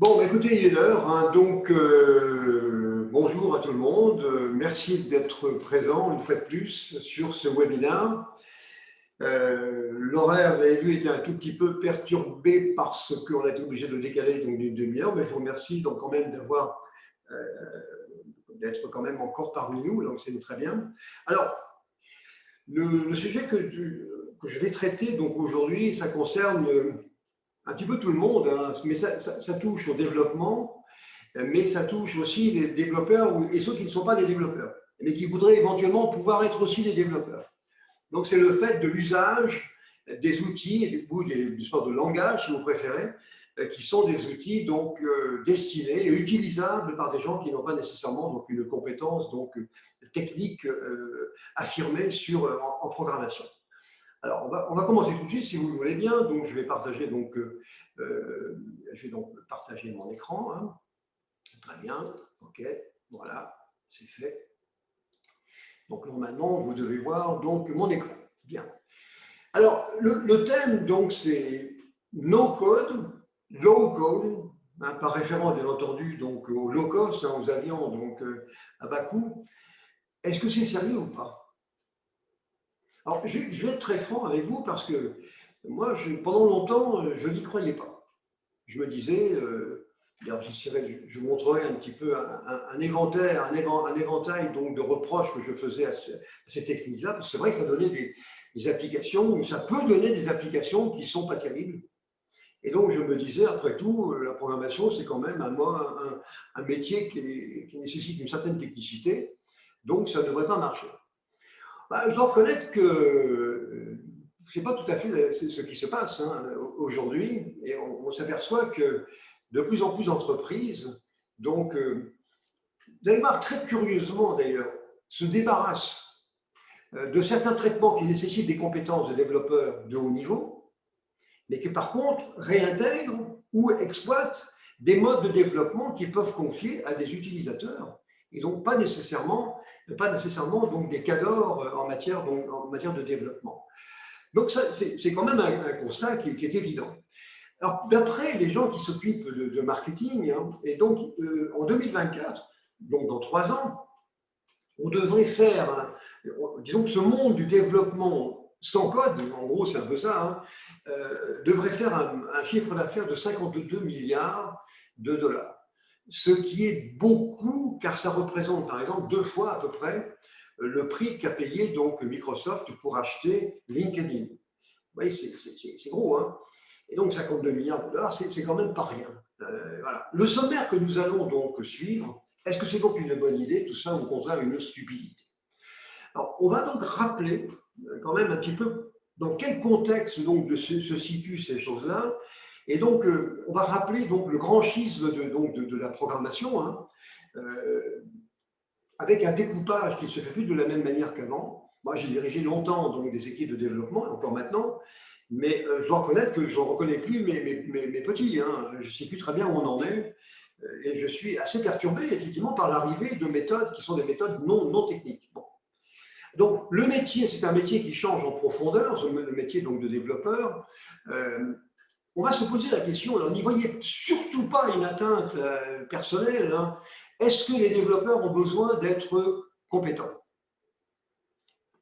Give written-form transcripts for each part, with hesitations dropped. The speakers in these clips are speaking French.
Bon, bah, écoutez, il est l'heure, hein, donc bonjour à tout le monde. Merci d'être présent une fois de plus sur ce webinaire. L'horaire, vous avez vu, était un tout petit peu perturbé parce qu'on a été obligé de le décaler donc d'une demi-heure, mais je vous remercie donc quand même d'être quand même encore parmi nous, donc c'est très bien. Alors, le sujet que je vais traiter donc aujourd'hui, ça concerne un petit peu tout le monde, hein, mais ça touche au développement, mais ça touche aussi les développeurs et ceux qui ne sont pas des développeurs, mais qui voudraient éventuellement pouvoir être aussi des développeurs. Donc, c'est le fait de l'usage des outils, ou des sortes de langage, si vous préférez, qui sont des outils donc destinés et utilisables par des gens qui n'ont pas nécessairement donc une compétence donc technique affirmée en programmation. Alors, on va commencer tout de suite, si vous le voulez bien. Donc, je vais partager partager mon écran. Hein. Très bien. OK. Voilà. C'est fait. Donc, normalement, vous devez voir donc mon écran. Bien. Alors, le thème, donc, c'est no code, low code, hein, par référence, bien entendu, donc, au low cost, hein, aux avions donc, à bas coût. Est-ce que c'est sérieux ou pas? Alors, je vais être très franc avec vous parce que moi, pendant longtemps, je n'y croyais pas. Je me disais, je vous montrerai un petit peu un éventail donc, de reproches que je faisais à ces techniques-là, parce que c'est vrai que ça donnait des applications, ça peut donner des applications qui ne sont pas terribles. Et donc, je me disais, après tout, la programmation, c'est quand même un métier qui nécessite une certaine technicité, donc ça ne devrait pas marcher. Bah, je dois reconnaître que ce n'est pas tout à fait ce qui se passe hein, aujourd'hui, et on s'aperçoit que de plus en plus d'entreprises, donc, vous allez voir très curieusement d'ailleurs, se débarrassent de certains traitements qui nécessitent des compétences de développeurs de haut niveau, mais qui par contre réintègrent ou exploitent des modes de développement qu'ils peuvent confier à des utilisateurs, et donc pas nécessairement donc des cadors en matière de développement. Donc c'est quand même un constat qui est évident. Alors d'après les gens qui s'occupent de marketing, hein, et donc en 2024, donc dans 3 ans, on devrait faire, disons que ce monde du développement sans code, en gros c'est un peu ça, hein, devrait faire un chiffre d'affaires de 52 milliards de dollars. Ce qui est beaucoup, car ça représente par exemple 2 fois à peu près le prix qu'a payé donc Microsoft pour acheter LinkedIn. Vous voyez, c'est gros, hein. Et donc 52 milliards de dollars, c'est quand même pas rien. Voilà. Le sommaire que nous allons donc suivre, est-ce que c'est donc une bonne idée, tout ça, ou au contraire une stupidité? Alors, on va donc rappeler quand même un petit peu dans quel contexte donc se situent ces choses-là. Et donc, on va rappeler donc le grand schisme de la programmation, hein, avec un découpage qui ne se fait plus de la même manière qu'avant. Moi, j'ai dirigé longtemps donc, des équipes de développement, encore maintenant, mais je dois reconnaître que je ne reconnais plus mes petits. Hein. Je ne sais plus très bien où on en est, et je suis assez perturbé, effectivement, par l'arrivée de méthodes qui sont des méthodes non techniques. Bon. Donc, le métier, c'est un métier qui change en profondeur, le métier donc, de développeur. On va se poser la question, alors n'y voyez surtout pas une atteinte personnelle, hein. Est-ce que les développeurs ont besoin d'être compétents?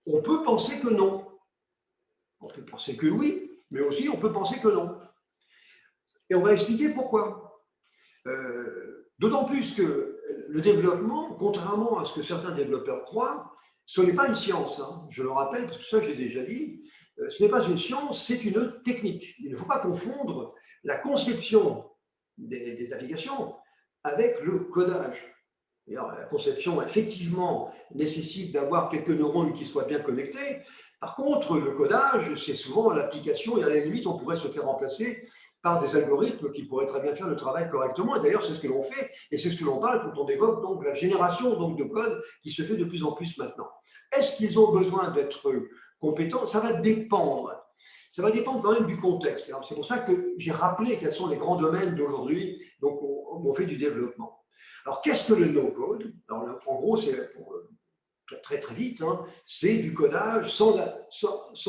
On peut penser que non. On peut penser que oui, mais aussi on peut penser que non. Et on va expliquer pourquoi. D'autant plus que le développement, contrairement à ce que certains développeurs croient, ce n'est pas une science, hein. Je le rappelle, parce que ça j'ai déjà dit, ce n'est pas une science, c'est une technique. Il ne faut pas confondre la conception des applications avec le codage. Alors, la conception, effectivement, nécessite d'avoir quelques neurones qui soient bien connectés. Par contre, le codage, c'est souvent l'application, et à la limite, on pourrait se faire remplacer par des algorithmes qui pourraient très bien faire le travail correctement. Et d'ailleurs, c'est ce que l'on fait, et c'est ce que l'on parle quand on évoque donc, la génération donc, de code qui se fait de plus en plus maintenant. Est-ce qu'ils ont besoin d'être compétents? Ça va dépendre. Ça va dépendre quand même du contexte. C'est pour ça que j'ai rappelé quels sont les grands domaines d'aujourd'hui, donc on fait du développement. Alors, qu'est-ce que le no-code? En gros, c'est très très vite, hein, c'est du codage sans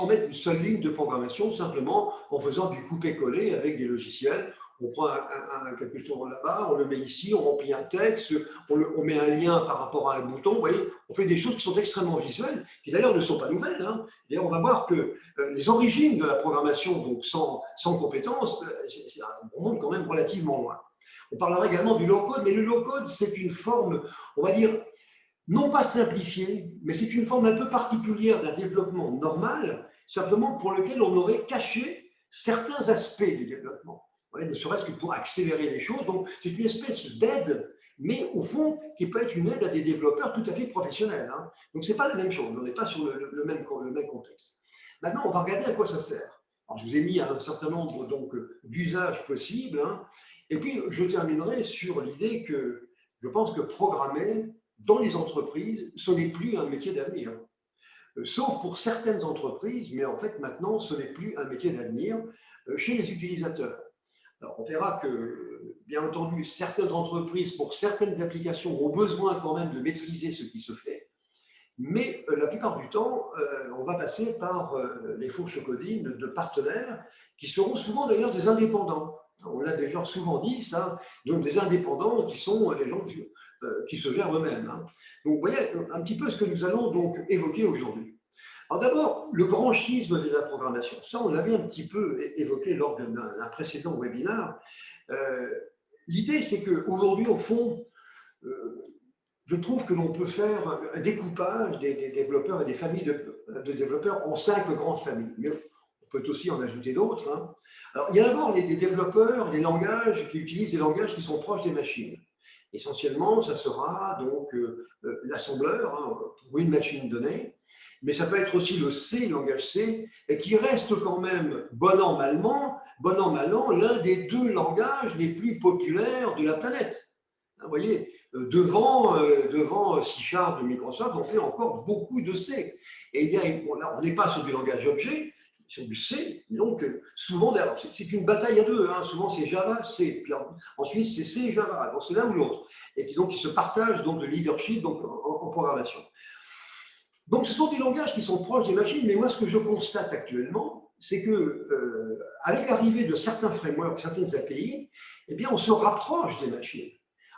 mettre une seule ligne de programmation, simplement en faisant du coupé-coller avec des logiciels. On prend quelque chose là-bas, on le met ici, on remplit un texte, on met un lien par rapport à un bouton. Vous voyez, on fait des choses qui sont extrêmement visuelles, qui d'ailleurs ne sont pas nouvelles. Hein. D'ailleurs, on va voir que les origines de la programmation, donc sans compétences, on monte quand même relativement loin. On parlera également du low-code, mais le low-code, c'est une forme, on va dire, non pas simplifiée, mais c'est une forme un peu particulière d'un développement normal, simplement pour lequel on aurait caché certains aspects du développement. Ouais, ne serait-ce que pour accélérer les choses. Donc, c'est une espèce d'aide, mais au fond, qui peut être une aide à des développeurs tout à fait professionnels. Hein. Donc, ce n'est pas la même chose, on n'est pas sur le même contexte. Maintenant, on va regarder à quoi ça sert. Alors, je vous ai mis un certain nombre d'usages possibles. Hein, et puis, je terminerai sur l'idée que je pense que programmer dans les entreprises, ce n'est plus un métier d'avenir. Sauf pour certaines entreprises, mais en fait, maintenant, ce n'est plus un métier d'avenir chez les utilisateurs. Alors, on verra que, bien entendu, certaines entreprises, pour certaines applications, ont besoin quand même de maîtriser ce qui se fait. Mais la plupart du temps, on va passer par les fourches codines de partenaires qui seront souvent d'ailleurs des indépendants. On l'a déjà souvent dit, ça, donc des indépendants qui sont les gens qui se gèrent eux-mêmes. Hein. Donc, vous voyez un petit peu ce que nous allons donc évoquer aujourd'hui. Alors d'abord, le grand schisme de la programmation. Ça, on l'avait un petit peu évoqué lors d'un précédent webinaire. L'idée, c'est qu'aujourd'hui, au fond, je trouve que l'on peut faire un découpage des développeurs et des familles de développeurs en 5 grandes familles. Mais on peut aussi en ajouter d'autres. Hein. Alors, il y a d'abord les développeurs, les langages qui utilisent des langages qui sont proches des machines. Essentiellement, ça sera donc l'assembleur hein, pour une machine donnée, mais ça peut être aussi le C, le langage C, et qui reste quand même, bon an, mal an, l'un des 2 langages les plus populaires de la planète. Vous voyez, devant C# de Microsoft, on fait encore beaucoup de C. Et il y a, bon, là, on n'est pas sur du langage objet, sur du C. Donc, souvent, c'est une bataille à 2. Hein. Souvent, c'est Java, C. Puis, ensuite, c'est C et Java. Alors, c'est l'un ou l'autre. Et puis, donc, ils se partagent donc, le leadership donc, en programmation. Donc, ce sont des langages qui sont proches des machines. Mais moi, ce que je constate actuellement, c'est que avec l'arrivée de certains frameworks, certaines API, eh bien, on se rapproche des machines.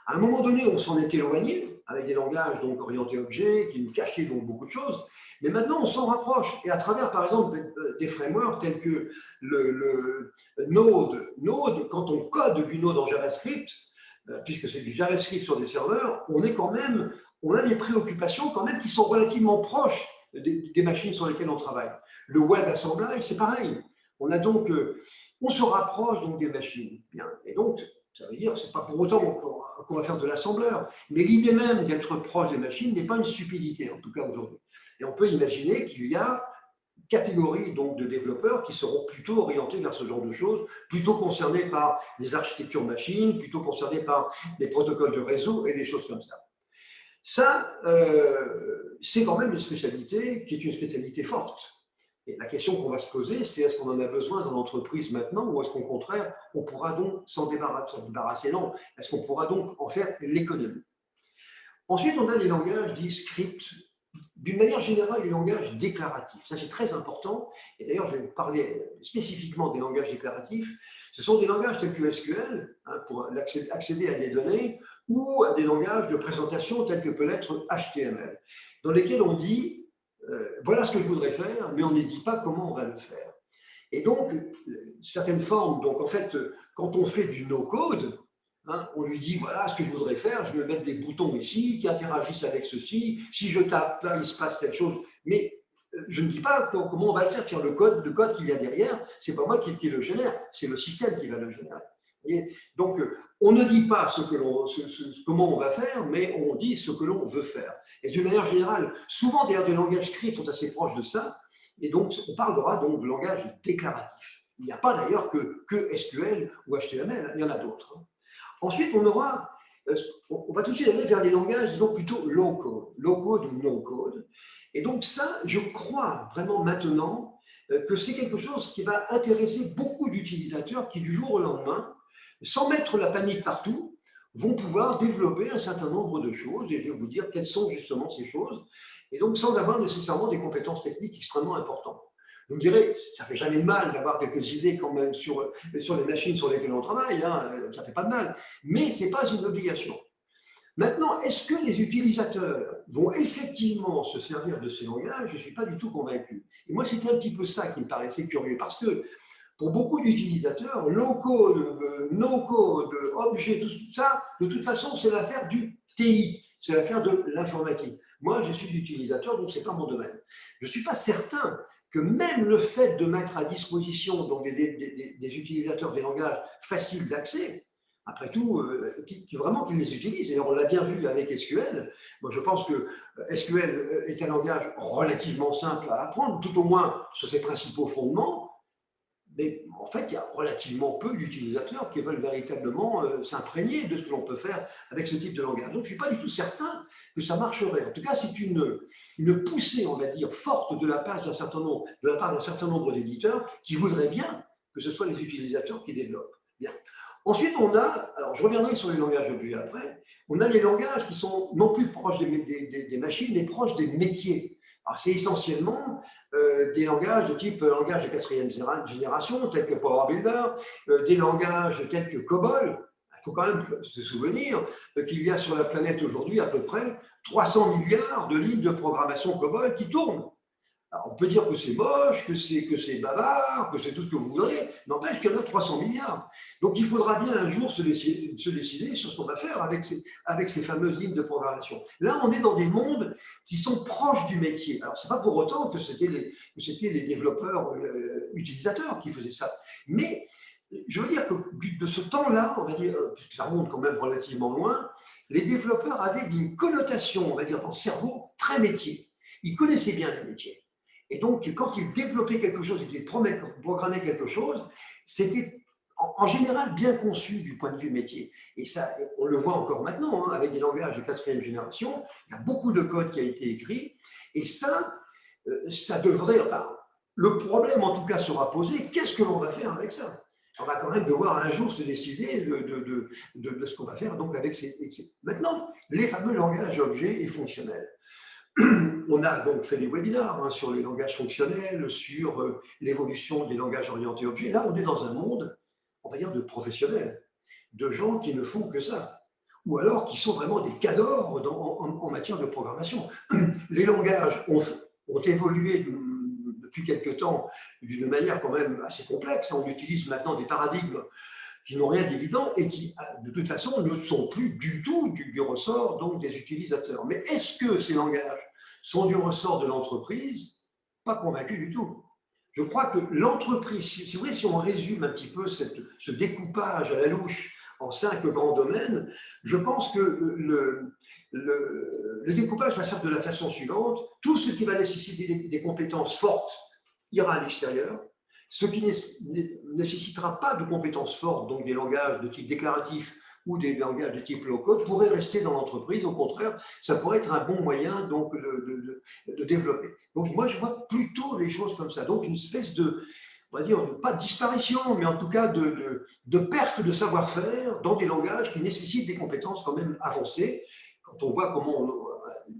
À un moment donné, on s'en est éloigné avec des langages donc, orientés objets qui nous cachaient donc, beaucoup de choses. Mais maintenant, on s'en rapproche. Et à travers, par exemple, des frameworks tels que le Node. Node, quand on code du Node en JavaScript, puisque c'est du JavaScript sur des serveurs, on a des préoccupations quand même qui sont relativement proches des machines sur lesquelles on travaille. Le web assemblage, c'est pareil. On se rapproche donc des machines. Bien. Et donc, ça veut dire, c'est pas pour autant qu'on va faire de l'assembleur, mais l'idée même d'être proche des machines n'est pas une stupidité, en tout cas aujourd'hui. Et on peut imaginer qu'il y a une catégorie donc, de développeurs qui seront plutôt orientés vers ce genre de choses, plutôt concernés par des architectures machines, plutôt concernés par des protocoles de réseau et des choses comme ça. Ça, c'est quand même une spécialité qui est une spécialité forte. Et la question qu'on va se poser, c'est est-ce qu'on en a besoin dans l'entreprise maintenant ou est-ce qu'au contraire, on pourra donc s'en débarrasser? Non, est-ce qu'on pourra donc en faire l'économie? Ensuite, on a les langages dits scripts. D'une manière générale, les langages déclaratifs. Ça, c'est très important. Et d'ailleurs, je vais vous parler spécifiquement des langages déclaratifs. Ce sont des langages tels que SQL, hein, pour accéder à des données, ou à des langages de présentation tels que peut l'être HTML, dans lesquels on dit voilà ce que je voudrais faire, mais on ne dit pas comment on va le faire. Et donc, certaines formes, donc en fait, quand on fait du no-code, hein, on lui dit voilà ce que je voudrais faire, je vais mettre des boutons ici qui interagissent avec ceci, si je tape là, il se passe telle chose, mais je ne dis pas comment on va le faire, car le code qu'il y a derrière, ce n'est pas moi qui le génère, c'est le système qui va le générer. Et donc, on ne dit pas comment on va faire, mais on dit ce que l'on veut faire. Et d'une manière générale, souvent d'ailleurs des langages scripts sont assez proches de ça, et donc on parlera donc de langage déclaratif. Il n'y a pas d'ailleurs que SQL ou HTML, il y en a d'autres. Ensuite, on va tout de suite aller vers les langages, disons plutôt low-code ou no-code. Et donc ça, je crois vraiment maintenant que c'est quelque chose qui va intéresser beaucoup d'utilisateurs qui, du jour au lendemain, sans mettre la panique partout, vont pouvoir développer un certain nombre de choses, et je vais vous dire quelles sont justement ces choses, et donc sans avoir nécessairement des compétences techniques extrêmement importantes. Vous me direz, ça ne fait jamais de mal d'avoir quelques idées quand même sur les machines sur lesquelles on travaille, hein, ça ne fait pas de mal, mais ce n'est pas une obligation. Maintenant, est-ce que les utilisateurs vont effectivement se servir de ces langages? Je ne suis pas du tout convaincu. Et moi, c'était un petit peu ça qui me paraissait curieux, parce que pour beaucoup d'utilisateurs, low-code, no-code, objet, tout ça, de toute façon, c'est l'affaire du TI, c'est l'affaire de l'informatique. Moi, je suis utilisateur, donc ce n'est pas mon domaine. Je ne suis pas certain que même le fait de mettre à disposition donc, des utilisateurs des langages faciles d'accès, après tout, vraiment qu'ils les utilisent. Et on l'a bien vu avec SQL. Moi, je pense que SQL est un langage relativement simple à apprendre, tout au moins sur ses principaux fondements. Mais en fait, il y a relativement peu d'utilisateurs qui veulent véritablement s'imprégner de ce que l'on peut faire avec ce type de langage. Donc, je ne suis pas du tout certain que ça marcherait. En tout cas, c'est une poussée, on va dire, forte de la part d'un certain nombre d'éditeurs qui voudraient bien que ce soit les utilisateurs qui développent. Bien. Ensuite, on a, alors je reviendrai sur les langages objets après, on a les langages qui sont non plus proches des machines, mais proches des métiers. Alors, c'est essentiellement des langages de type langage de quatrième génération, tels que Power Builder, des langages tels que COBOL. Il faut quand même se souvenir qu'il y a sur la planète aujourd'hui à peu près 300 milliards de lignes de programmation COBOL qui tournent. Alors, on peut dire que c'est moche, que c'est bavard, que c'est tout ce que vous voudrez, n'empêche qu'il y en a 300 milliards. Donc, il faudra bien un jour se décider sur ce qu'on va faire avec ces fameuses lignes de programmation. Là, on est dans des mondes qui sont proches du métier. Alors, ce n'est pas pour autant que c'était les développeurs utilisateurs qui faisaient ça. Mais je veux dire que de ce temps-là, on va dire, puisque ça remonte quand même relativement loin, les développeurs avaient une connotation, on va dire, dans le cerveau très métier. Ils connaissaient bien les métiers. Et donc, quand ils développaient quelque chose, ils programmaient quelque chose, c'était en général bien conçu du point de vue métier. Et ça, on le voit encore maintenant, hein, avec des langages de quatrième génération, il y a beaucoup de code qui a été écrit, et ça devrait, enfin, le problème en tout cas sera posé, qu'est-ce que l'on va faire avec ça? On va quand même devoir un jour se décider de ce qu'on va faire donc avec Maintenant, les fameux langages objets et fonctionnels. On a donc fait des webinars sur les langages fonctionnels, sur l'évolution des langages orientés objets. Là, on est dans un monde, on va dire, de professionnels, de gens qui ne font que ça, ou alors qui sont vraiment des cadors en matière de programmation. Les langages ont évolué depuis quelque temps d'une manière quand même assez complexe. On utilise maintenant des paradigmes qui n'ont rien d'évident et qui, de toute façon, ne sont plus du tout du ressort donc, des utilisateurs. Mais est-ce que ces langages sont du ressort de l'entreprise? Pas convaincu du tout. Je crois que l'entreprise, si vous voulez, si on résume un petit peu ce découpage à la louche en 5 grands domaines, je pense que le découpage va se faire de la façon suivante. Tout ce qui va nécessiter des compétences fortes ira à l'extérieur. Ce qui ne nécessitera pas de compétences fortes, donc des langages de type déclaratif ou des langages de type low-code, pourrait rester dans l'entreprise. Au contraire, ça pourrait être un bon moyen donc, de développer. Donc moi, je vois plutôt les choses comme ça. Donc une espèce de, on va dire, pas de disparition, mais en tout cas de perte de savoir-faire dans des langages qui nécessitent des compétences quand même avancées. Quand on voit comment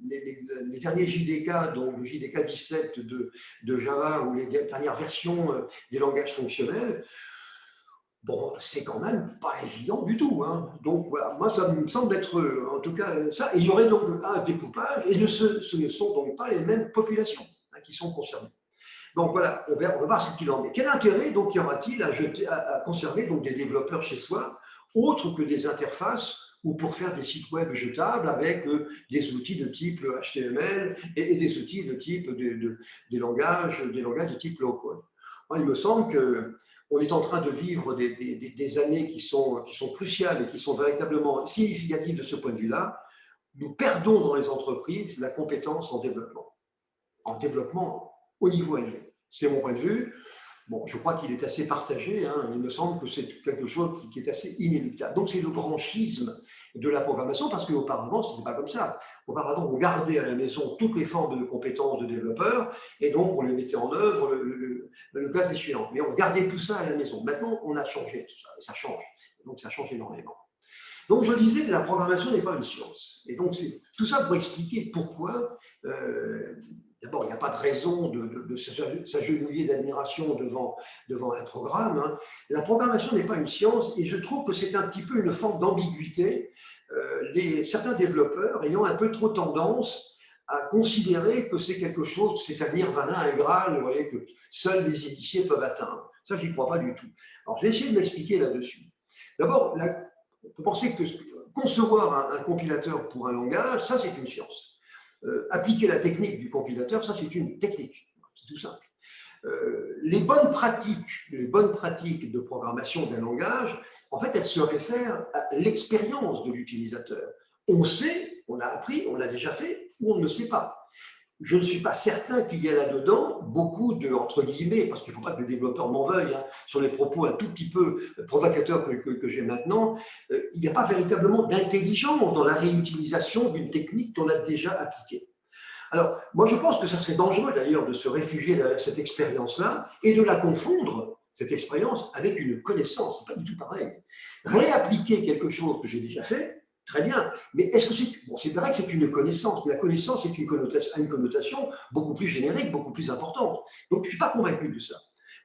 les derniers JDK, donc le JDK 17 de Java ou les dernières versions des langages fonctionnels, bon, c'est quand même pas évident du tout. Hein. Donc voilà, moi ça me semble être en tout cas ça. Et il y aurait donc un découpage et ce ne sont donc pas les mêmes populations qui sont concernées. Donc voilà, on va voir ce qu'il en est. Quel intérêt donc y aura-t-il à conserver donc, des développeurs chez soi, autres que des interfaces ou pour faire des sites web jetables avec des outils de type HTML et des outils de type des langages de type low-code. Il me semble qu'on est en train de vivre des années qui sont cruciales et qui sont véritablement significatives de ce point de vue-là. Nous perdons dans les entreprises la compétence en développement au niveau élevé. C'est mon point de vue. Bon, je crois qu'il est assez partagé. Hein. Il me semble que c'est quelque chose qui est assez inéluctable. Donc, c'est le grand schisme de la programmation, parce qu'auparavant, ce n'était pas comme ça. Auparavant, on gardait à la maison toutes les formes de compétences de développeurs, et donc on les mettait en œuvre le cas échéant. Mais on gardait tout ça à la maison. Maintenant, on a changé tout ça, et ça change. Donc, ça change énormément. Donc, je disais que la programmation n'est pas une science. Et donc, tout ça pour expliquer pourquoi D'abord, il n'y a pas de raison de s'agenouiller d'admiration devant un programme. Hein. La programmation n'est pas une science et je trouve que c'est un petit peu une forme d'ambiguïté. Certains développeurs ayant un peu trop tendance à considérer que c'est quelque chose, que c'est un nirvana, un graal, vous voyez, que seuls les initiés peuvent atteindre. Ça, je n'y crois pas du tout. Alors, je vais essayer de m'expliquer là-dessus. D'abord, on peut penser que concevoir un compilateur pour un langage, ça, c'est une science. Appliquer la technique du compilateur, ça, c'est une technique. C'est tout simple. Les bonnes pratiques de programmation d'un langage, en fait, elles se réfèrent à l'expérience de l'utilisateur. On sait, on a appris, on l'a déjà fait, ou on ne sait pas. Je ne suis pas certain qu'il y ait là-dedans beaucoup de, entre guillemets, parce qu'il ne faut pas que les développeurs m'en veuillent, hein, sur les propos un tout petit peu provocateurs que j'ai maintenant, il n'y a pas véritablement d'intelligence dans la réutilisation d'une technique qu'on a déjà appliquée. Alors, moi, je pense que ça serait dangereux, d'ailleurs, de se réfugier derrière cette expérience-là et de la confondre, cette expérience, avec une connaissance. Ce n'est pas du tout pareil. Réappliquer quelque chose que j'ai déjà fait, très bien. Mais est-ce que c'est… Bon, c'est vrai que c'est une connaissance, mais la connaissance est a une connotation beaucoup plus générique, beaucoup plus importante. Donc, je ne suis pas convaincu de ça.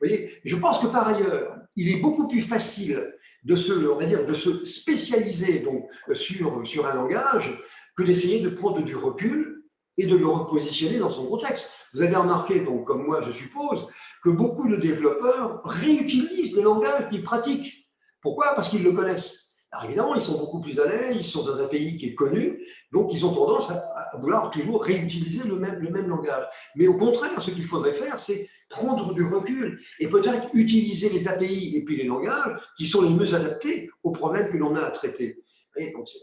Vous voyez, je pense que par ailleurs, il est beaucoup plus facile de se spécialiser donc, sur un langage que d'essayer de prendre du recul et de le repositionner dans son contexte. Vous avez remarqué, donc, comme moi je suppose, que beaucoup de développeurs réutilisent le langage qu'ils pratiquent. Pourquoi? Parce qu'ils le connaissent. Alors évidemment, ils sont beaucoup plus à l'aise, ils sont dans un pays qui est connu, donc ils ont tendance à vouloir toujours réutiliser le même langage. Mais au contraire, ce qu'il faudrait faire, c'est prendre du recul et peut-être utiliser les API et puis les langages qui sont les mieux adaptés aux problèmes que l'on a à traiter.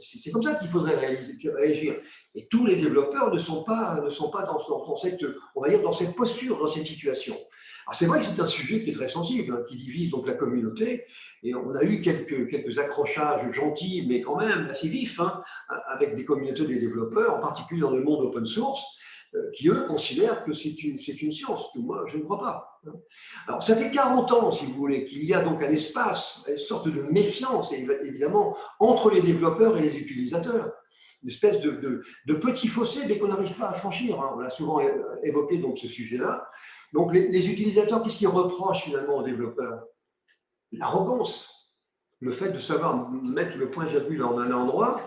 C'est comme ça qu'il faudrait réagir. Et tous les développeurs ne sont pas dans cette posture, dans cette situation. Alors c'est vrai que c'est un sujet qui est très sensible, hein, qui divise donc la communauté. Et on a eu quelques accrochages gentils, mais quand même assez vifs, hein, avec des communautés des développeurs, en particulier dans le monde open source, qui, eux, considèrent que c'est une science, que moi, je ne crois pas. Alors, ça fait 40 ans, si vous voulez, qu'il y a donc un espace, une sorte de méfiance, évidemment, entre les développeurs et les utilisateurs. Une espèce de petit fossé dès qu'on n'arrive pas à franchir. Hein. On a souvent évoqué donc, ce sujet-là. Donc, les utilisateurs, qu'est-ce qu'ils reprochent finalement aux développeurs? L'arrogance. Le fait de savoir mettre le point-virgule en un endroit,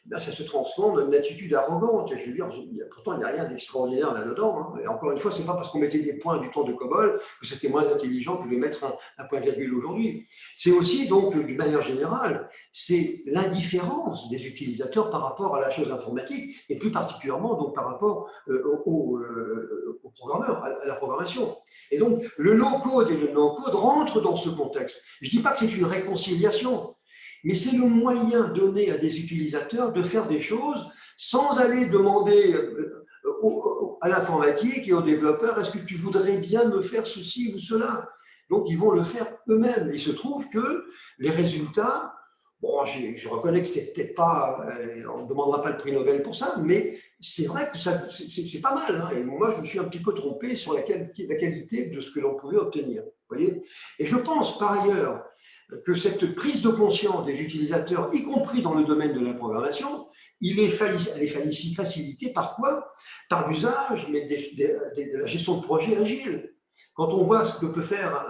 ben, ça se transforme en une attitude arrogante. Et je veux dire, pourtant, il n'y a rien d'extraordinaire là-dedans. Hein. Et encore une fois, ce n'est pas parce qu'on mettait des points du temps de COBOL que c'était moins intelligent que de mettre un point-virgule aujourd'hui. C'est aussi, donc, d'une manière générale, c'est l'indifférence des utilisateurs par rapport à la chose informatique, et plus particulièrement donc, par rapport aux programmeurs, à la programmation. Et donc, le low-code et le no-code rentrent dans ce contexte. Je ne dis pas que c'est une réconciliation, mais c'est le moyen donné à des utilisateurs de faire des choses sans aller demander à l'informatique et aux développeurs « est-ce que tu voudrais bien me faire ceci ou cela ?» Donc, ils vont le faire eux-mêmes. Il se trouve que les résultats, bon, je reconnais que c'est peut-être pas, on ne demandera pas le prix Nobel pour ça, mais c'est vrai que c'est pas mal. Hein, et moi, je me suis un petit peu trompé sur la qualité de ce que l'on pouvait obtenir. Vous voyez? Et je pense par ailleurs que cette prise de conscience des utilisateurs, y compris dans le domaine de la programmation, elle est facilitée par quoi? Par l'usage de la gestion de projet agile. Quand on voit ce que peut faire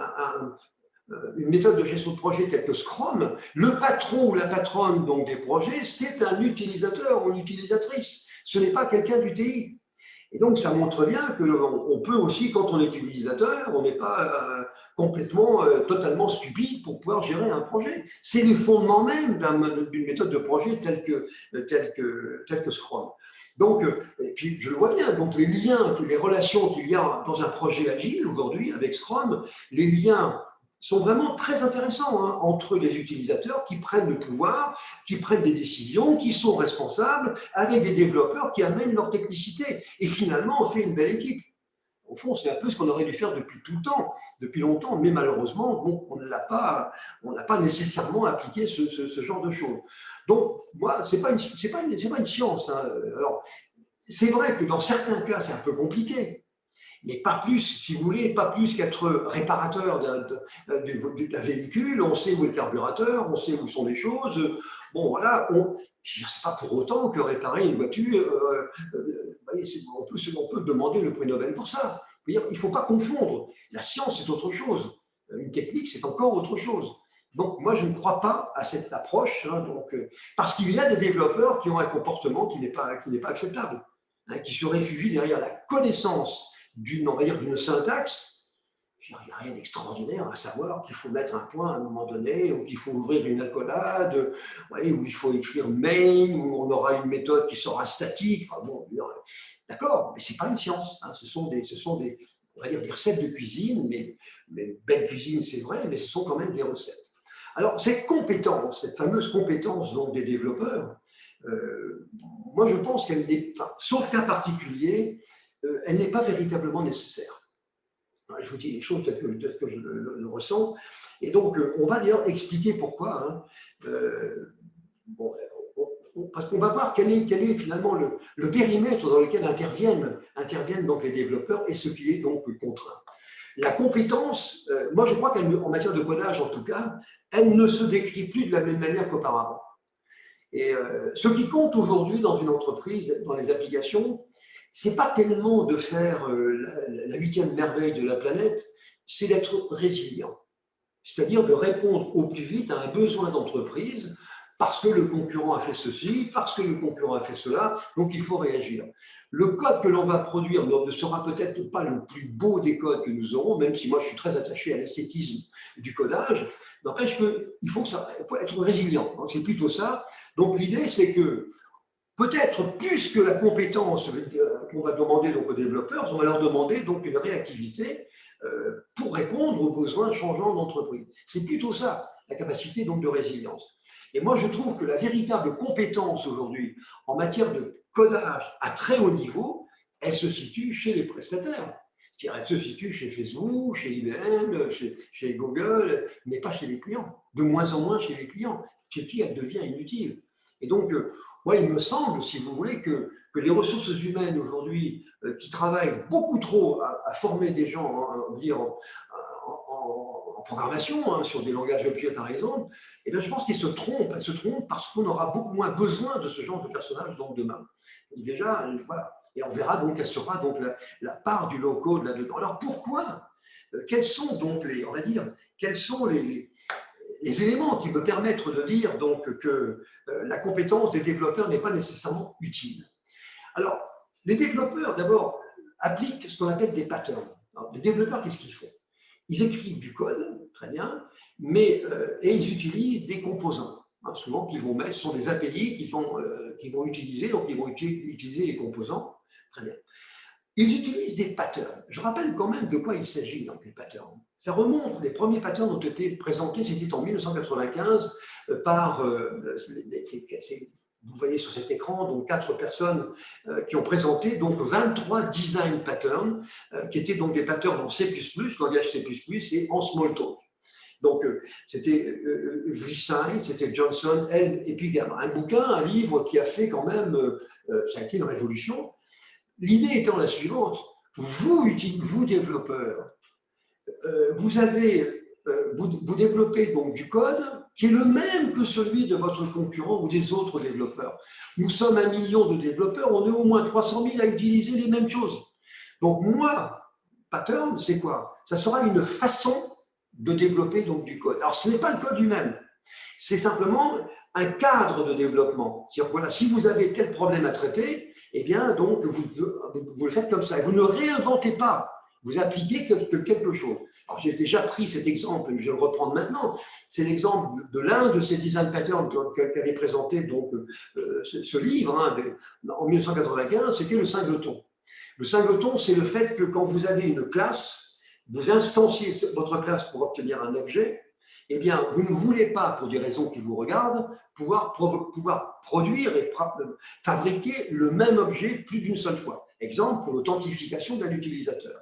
une méthode de gestion de projet telle que Scrum, le patron ou la patronne donc, des projets, c'est un utilisateur ou une utilisatrice. Ce n'est pas quelqu'un du TI. Et donc, ça montre bien qu'on peut aussi, quand on est utilisateur, on n'est pas totalement stupide pour pouvoir gérer un projet. C'est les fondements même d'une méthode de projet telle que Scrum. Donc, et puis je le vois bien, donc les liens, les relations qu'il y a dans un projet agile aujourd'hui avec Scrum, les liens sont vraiment très intéressants hein, entre les utilisateurs qui prennent le pouvoir, qui prennent des décisions, qui sont responsables, avec des développeurs qui amènent leur technicité. Et finalement, on fait une belle équipe. Au fond, c'est un peu ce qu'on aurait dû faire depuis tout le temps, depuis longtemps, mais malheureusement, bon, on n'a pas nécessairement appliqué ce genre de choses. Donc, moi, ce n'est pas une science. Hein. Alors, c'est vrai que dans certains cas, c'est un peu compliqué. mais pas plus, si vous voulez, pas plus qu'être réparateur d'un véhicule. On sait où est le carburateur, on sait où sont les choses. Bon, voilà, c'est pas pour autant que réparer une voiture, on peut demander le prix Nobel pour ça. Il ne faut pas confondre. La science, c'est autre chose. Une technique, c'est encore autre chose. Donc, moi, je ne crois pas à cette approche, hein, parce qu'il y a des développeurs qui ont un comportement qui n'est pas acceptable, hein, qui se réfugient derrière la connaissance d'une syntaxe. Il n'y a rien d'extraordinaire à savoir qu'il faut mettre un point à un moment donné, ou qu'il faut ouvrir une accolade, ou il faut écrire main, où on aura une méthode qui sera statique. Enfin, bon, d'accord, mais ce n'est pas une science. Hein. Ce sont des, on va dire, des recettes de cuisine, mais belle cuisine, c'est vrai, mais ce sont quand même des recettes. Alors, cette compétence, cette fameuse compétence donc, des développeurs, moi je pense qu'elle n'est pas, sauf cas particulier, elle n'est pas véritablement nécessaire. Alors, je vous dis les choses telles que je le ressens. Et donc, on va d'ailleurs expliquer pourquoi. Hein. Parce qu'on va voir quel est finalement le périmètre dans lequel interviennent donc les développeurs et ce qui est donc contraint. La compétence, moi je crois qu'en matière de codage en tout cas, elle ne se décrit plus de la même manière qu'auparavant. Et ce qui compte aujourd'hui dans une entreprise, dans les applications, c'est pas tellement de faire la 8e merveille de la planète, c'est d'être résilient. C'est-à-dire de répondre au plus vite à un besoin d'entreprise parce que le concurrent a fait ceci, parce que le concurrent a fait cela, donc il faut réagir. Le code que l'on va produire ne sera peut-être pas le plus beau des codes que nous aurons, même si moi je suis très attaché à l'esthétisme du codage, n'empêche qu'il faut être résilient, c'est plutôt ça. Donc l'idée c'est que peut-être plus que la compétence qu'on va demander donc aux développeurs, on va leur demander donc une réactivité pour répondre aux besoins changeants de l'entreprise. C'est plutôt ça, la capacité donc de résilience. Et moi, je trouve que la véritable compétence aujourd'hui en matière de codage à très haut niveau, elle se situe chez les prestataires. C'est-à-dire, elle se situe chez Facebook, chez IBM, chez Google, mais pas chez les clients. De moins en moins chez les clients, chez qui elle devient inutile. Et donc, moi, il me semble, si vous voulez, que les ressources humaines aujourd'hui, qui travaillent beaucoup trop à former des gens, on va dire, en programmation, hein, sur des langages objets par exemple, et bien je pense qu'ils se trompent. Elles se trompent parce qu'on aura beaucoup moins besoin de ce genre de personnage donc demain. Et déjà, voilà. Et on verra donc quelle sera donc la part du low-code là-dedans. Alors pourquoi? Quels sont donc on va dire, quels sont les éléments qui me permettent de dire donc que la compétence des développeurs n'est pas nécessairement utile? Alors, les développeurs, d'abord, appliquent ce qu'on appelle des patterns. Alors, les développeurs, qu'est-ce qu'ils font? Ils écrivent du code, très bien, et ils utilisent des composants. Hein, souvent, qu'ils vont mettre, ce sont des API qu'ils vont utiliser, donc ils vont utiliser les composants. Très bien. Ils utilisent des patterns. Je rappelle quand même de quoi il s'agit dans les patterns. Ça remonte, les premiers patterns ont été présentés, c'était en 1995 par, vous voyez sur cet écran, donc 4 personnes qui ont présenté donc 23 design patterns, qui étaient donc des patterns en C++, langage C++ et en Smalltalk. Donc, c'était Vriesijn, c'était Johnson, Helm et puis un bouquin, un livre qui a fait quand même, ça a été une révolution. L'idée étant la suivante, vous développeurs, vous développez donc du code qui est le même que celui de votre concurrent ou des autres développeurs. Nous sommes 1 million de développeurs, on est au moins 300 000 à utiliser les mêmes choses. Donc moi, pattern, c'est quoi? Ça sera une façon de développer donc du code. Alors ce n'est pas le code lui-même, c'est simplement un cadre de développement. C'est-à-dire, voilà, si vous avez tel problème à traiter, eh bien, donc, vous le faites comme ça. Et vous ne réinventez pas, vous appliquez quelque chose. Alors, j'ai déjà pris cet exemple, mais je vais le reprendre maintenant. C'est l'exemple de l'un de ces design patterns qu'avait présenté donc, ce livre hein, en 1995, c'était le singleton. Le singleton, c'est le fait que quand vous avez une classe, vous instanciez votre classe pour obtenir un objet, eh bien, vous ne voulez pas, pour des raisons qui vous regardent, pouvoir produire et fabriquer le même objet plus d'une seule fois. Exemple, pour l'authentification d'un utilisateur.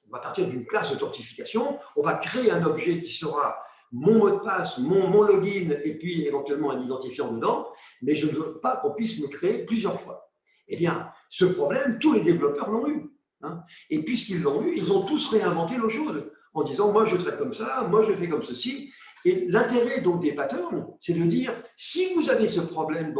On va partir d'une classe d'authentification, on va créer un objet qui sera mon mot de passe, mon login, et puis éventuellement un identifiant dedans, mais je ne veux pas qu'on puisse me créer plusieurs fois. Eh bien, ce problème, tous les développeurs l'ont eu. hein. Et puisqu'ils l'ont eu, ils ont tous réinventé l'eau chaude en disant « moi je traite comme ça, moi je fais comme ceci ». Et l'intérêt donc des patterns, c'est de dire si vous avez ce problème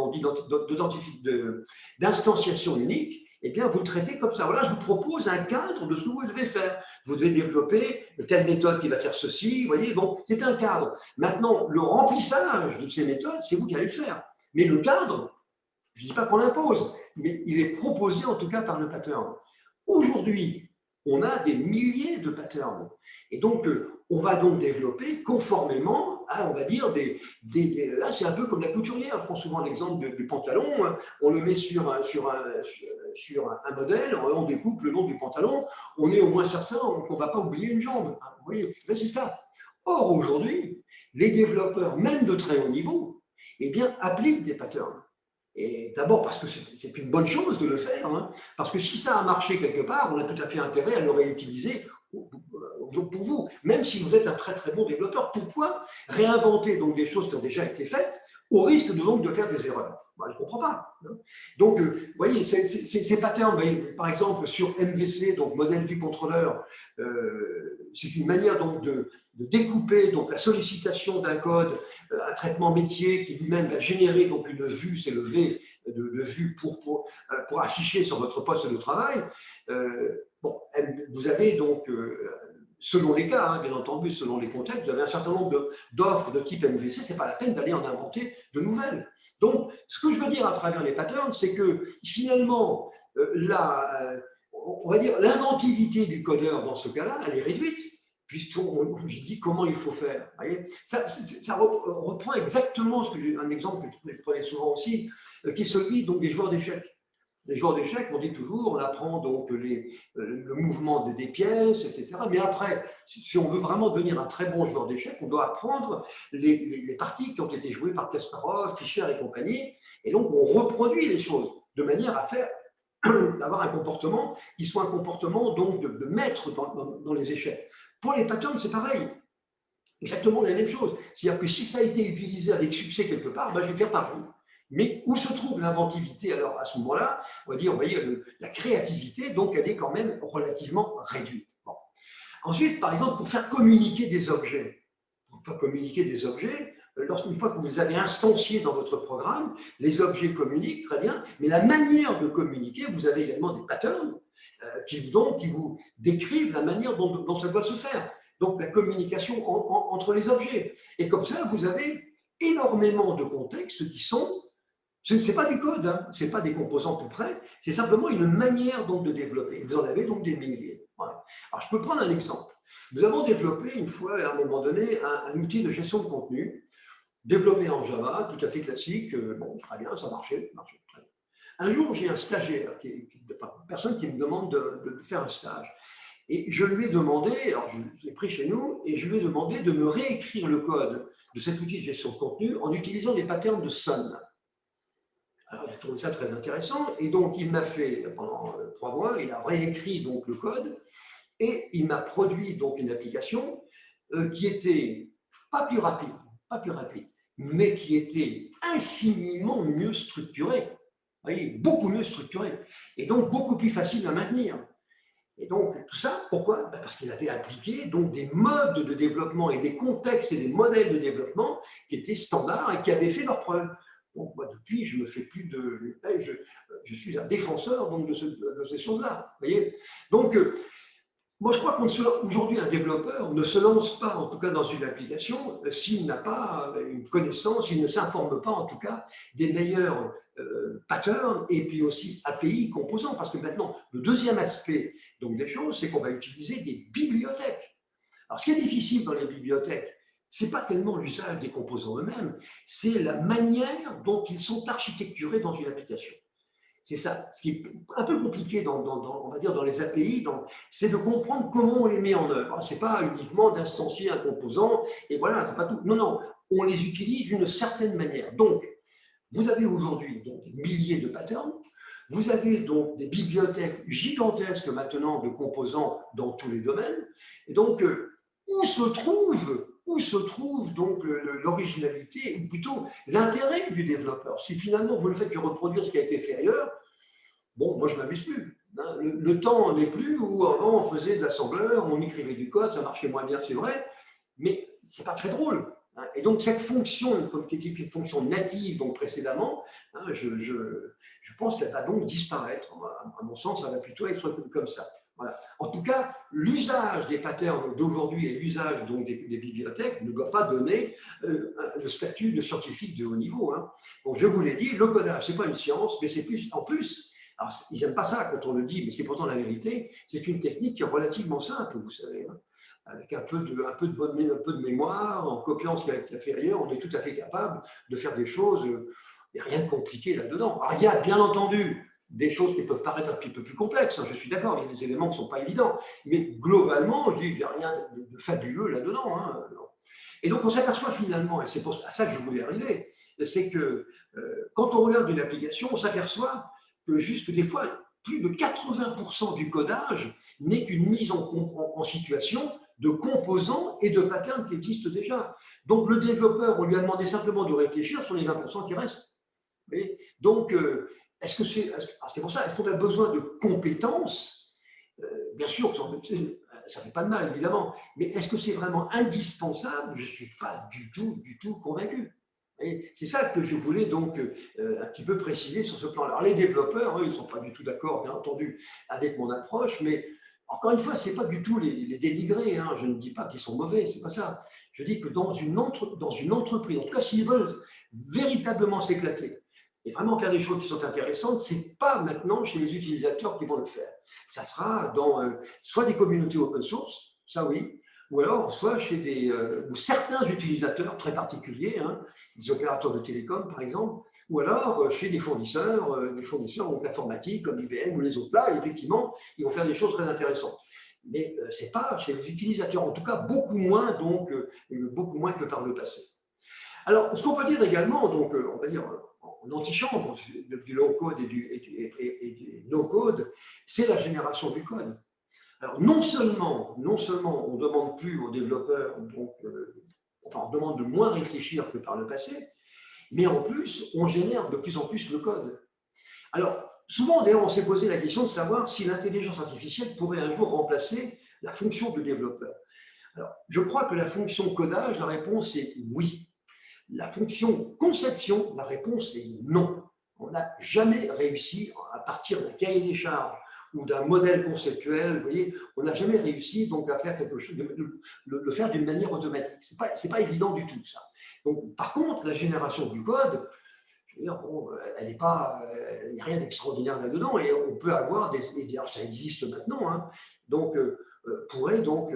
d'instanciation unique, eh bien, vous le traitez comme ça. Voilà, je vous propose un cadre de ce que vous devez faire. Vous devez développer telle méthode qui va faire ceci, vous voyez, donc c'est un cadre. Maintenant, le remplissage de ces méthodes, c'est vous qui allez le faire. Mais le cadre, je ne dis pas qu'on l'impose, mais il est proposé en tout cas par le pattern. Aujourd'hui, on a des milliers de patterns. Et donc, on va donc développer conformément à, on va dire, là, c'est un peu comme la couturière. Je prends souvent l'exemple du pantalon. On le met sur un modèle, on découpe le long du pantalon. On est au moins certain qu'on ne va pas oublier une jambe. Vous voyez, c'est ça. Or, aujourd'hui, les développeurs, même de très haut niveau, eh bien, appliquent des patterns. Et d'abord parce que c'est une bonne chose de le faire, hein, parce que si ça a marché quelque part, on a tout à fait intérêt à le réutiliser pour vous, même si vous êtes un très très bon développeur. Pourquoi réinventer donc des choses qui ont déjà été faites au risque de faire des erreurs? Ben, je ne comprends pas. Hein. Donc, vous voyez, ces patterns, par exemple sur MVC, donc Model View Controller, c'est une manière donc de découper donc la sollicitation d'un code, un traitement métier qui lui-même va générer donc une vue, c'est le V de vue pour afficher sur votre poste de travail. Bon, vous avez donc, selon les cas, hein, bien entendu, selon les contextes, vous avez un certain nombre d'offres de type MVC, ce n'est pas la peine d'aller en inventer de nouvelles. Donc, ce que je veux dire à travers les patterns, c'est que finalement, on va dire l'inventivité du codeur dans ce cas-là, elle est réduite, puisqu'on lui dit comment il faut faire. Vous voyez, ça reprend exactement un exemple que je prenais souvent aussi, qui est celui donc, des joueurs d'échecs. Les joueurs d'échecs, on dit toujours, on apprend donc le mouvement des pièces, etc. Mais après, si on veut vraiment devenir un très bon joueur d'échecs, on doit apprendre les parties qui ont été jouées par Kasparov, Fischer et compagnie. Et donc, on reproduit les choses de manière à avoir un comportement qui soit un comportement donc, de maître dans les échecs. Pour les patterns, c'est pareil. Exactement la même chose. C'est-à-dire que si ça a été utilisé avec succès quelque part, ben, je vais faire pareil. Mais où se trouve l'inventivité? Alors, à ce moment-là, on va dire, vous voyez, la créativité, donc, elle est quand même relativement réduite. Bon. Ensuite, par exemple, pour faire communiquer des objets, une fois que vous avez instancié dans votre programme, les objets communiquent très bien, mais la manière de communiquer, vous avez également des patterns qui vous décrivent la manière dont ça doit se faire. Donc, la communication entre les objets. Et comme ça, vous avez énormément de contextes qui sont... Ce n'est pas du code, hein, ce n'est pas des composants tout près, c'est simplement une manière donc, de développer. Vous en avez donc des milliers. Voilà. Alors, je peux prendre un exemple. Nous avons développé une fois, à un moment donné, un outil de gestion de contenu, développé en Java, tout à fait classique. Bon, très bien, ça marchait très bien. Un jour, j'ai un stagiaire, une personne qui me demande de faire un stage. Et je lui ai demandé, alors je l'ai pris chez nous, et je lui ai demandé de me réécrire le code de cet outil de gestion de contenu en utilisant des patterns de Sun. Alors, il a trouvé ça très intéressant, et donc il m'a fait, pendant 3 mois, il a réécrit donc le code, et il m'a produit donc une application qui était pas plus rapide, mais qui était infiniment mieux structurée. Vous voyez, beaucoup mieux structurée, et donc beaucoup plus facile à maintenir. Et donc, tout ça, pourquoi? Parce qu'il avait appliqué donc, des modes de développement et des contextes et des modèles de développement qui étaient standards et qui avaient fait leurs preuves. Donc, moi, depuis, je ne me fais plus de... Je suis un défenseur donc, de ces choses-là. Vous voyez? Donc, moi, je crois qu'aujourd'hui, un développeur ne se lance pas, en tout cas dans une application, s'il n'a pas une connaissance, s'il ne s'informe pas, en tout cas, des meilleurs patterns et puis aussi API composants. Parce que maintenant, le deuxième aspect donc, des choses, c'est qu'on va utiliser des bibliothèques. Alors, ce qui est difficile dans les bibliothèques, ce n'est pas tellement l'usage des composants eux-mêmes, c'est la manière dont ils sont architecturés dans une application. C'est ça. Ce qui est un peu compliqué on va dire dans les API, c'est de comprendre comment on les met en œuvre. Ce n'est pas uniquement d'instancier un composant et voilà, c'est pas tout. Non, non, on les utilise d'une certaine manière. Donc, vous avez aujourd'hui des milliers de patterns. Vous avez donc des bibliothèques gigantesques maintenant de composants dans tous les domaines. Et donc, où se trouve donc l'originalité, ou plutôt l'intérêt du développeur? Si finalement vous ne faites que reproduire ce qui a été fait ailleurs, bon, moi je ne m'amuse plus. Hein. Le temps n'est plus où avant on faisait de l'assembleur, on écrivait du code, ça marchait moins bien, c'est vrai, mais c'est pas très drôle. Hein. Et donc cette fonction, qui était une fonction native donc précédemment, hein, je pense qu'elle va donc disparaître. À mon sens, ça va plutôt être comme ça. Voilà. En tout cas, l'usage des patterns d'aujourd'hui et l'usage donc des bibliothèques ne doit pas donner le statut de scientifique de haut niveau. Hein. Donc je vous l'ai dit, le codage, c'est pas une science, mais c'est plus en plus. Alors, ils n'aiment pas ça quand on le dit, mais c'est pourtant la vérité. C'est une technique qui est relativement simple, vous savez. Hein. Avec un peu de mémoire, en copiant ce qui a été fait ailleurs, on est tout à fait capable de faire des choses. Il n'y a rien de compliqué là-dedans. Alors, il y a bien entendu des choses qui peuvent paraître un petit peu plus complexes, hein, je suis d'accord, il y a des éléments qui ne sont pas évidents, mais globalement, il n'y a rien de fabuleux là-dedans. Hein. Et donc, on s'aperçoit finalement, et c'est pour ça que je voulais arriver, c'est que quand on regarde une application, on s'aperçoit que juste des fois, plus de 80% du codage n'est qu'une mise en situation de composants et de patterns qui existent déjà. Donc, le développeur, on lui a demandé simplement de réfléchir sur les 20% qui restent. Et donc, c'est pour ça, est-ce qu'on a besoin de compétences? Bien sûr, ça ne fait pas de mal, évidemment, mais est-ce que c'est vraiment indispensable? Je ne suis pas du tout convaincu. Et c'est ça que je voulais donc un petit peu préciser sur ce plan. Alors, les développeurs, eux, ils ne sont pas du tout d'accord, bien entendu, avec mon approche, mais encore une fois, ce n'est pas du tout les dénigrer. Hein. Je ne dis pas qu'ils sont mauvais, ce n'est pas ça. Je dis que dans une entreprise, en tout cas, s'ils veulent véritablement s'éclater, et vraiment faire des choses qui sont intéressantes, ce n'est pas maintenant chez les utilisateurs qui vont le faire. Ça sera dans soit des communautés open source, ça oui, ou alors soit chez ou certains utilisateurs très particuliers, hein, des opérateurs de télécom par exemple, ou alors chez des fournisseurs informatiques comme IBM ou les autres. Là, effectivement, ils vont faire des choses très intéressantes. Mais ce n'est pas chez les utilisateurs, en tout cas beaucoup moins, beaucoup moins que par le passé. Alors, ce qu'on peut dire également, donc, on va dire en antichambre du low-code et du no-code, c'est la génération du code. Alors, non seulement on ne demande plus aux développeurs, on demande de moins réfléchir que par le passé, mais en plus, on génère de plus en plus le code. Alors, souvent, d'ailleurs, on s'est posé la question de savoir si l'intelligence artificielle pourrait un jour remplacer la fonction de développeur. Alors, je crois que la fonction codage, la réponse est oui. La fonction conception, la réponse est non. On n'a jamais réussi, à partir d'un cahier des charges ou d'un modèle conceptuel, vous voyez, on n'a jamais réussi donc à faire quelque chose, le faire d'une manière automatique. C'est pas évident du tout, ça. Donc, par contre, la génération du code, je veux dire, bon, elle n'est pas, il n'y a rien d'extraordinaire là-dedans, et on peut avoir d'ailleurs, ça existe maintenant, hein, donc pourrait donc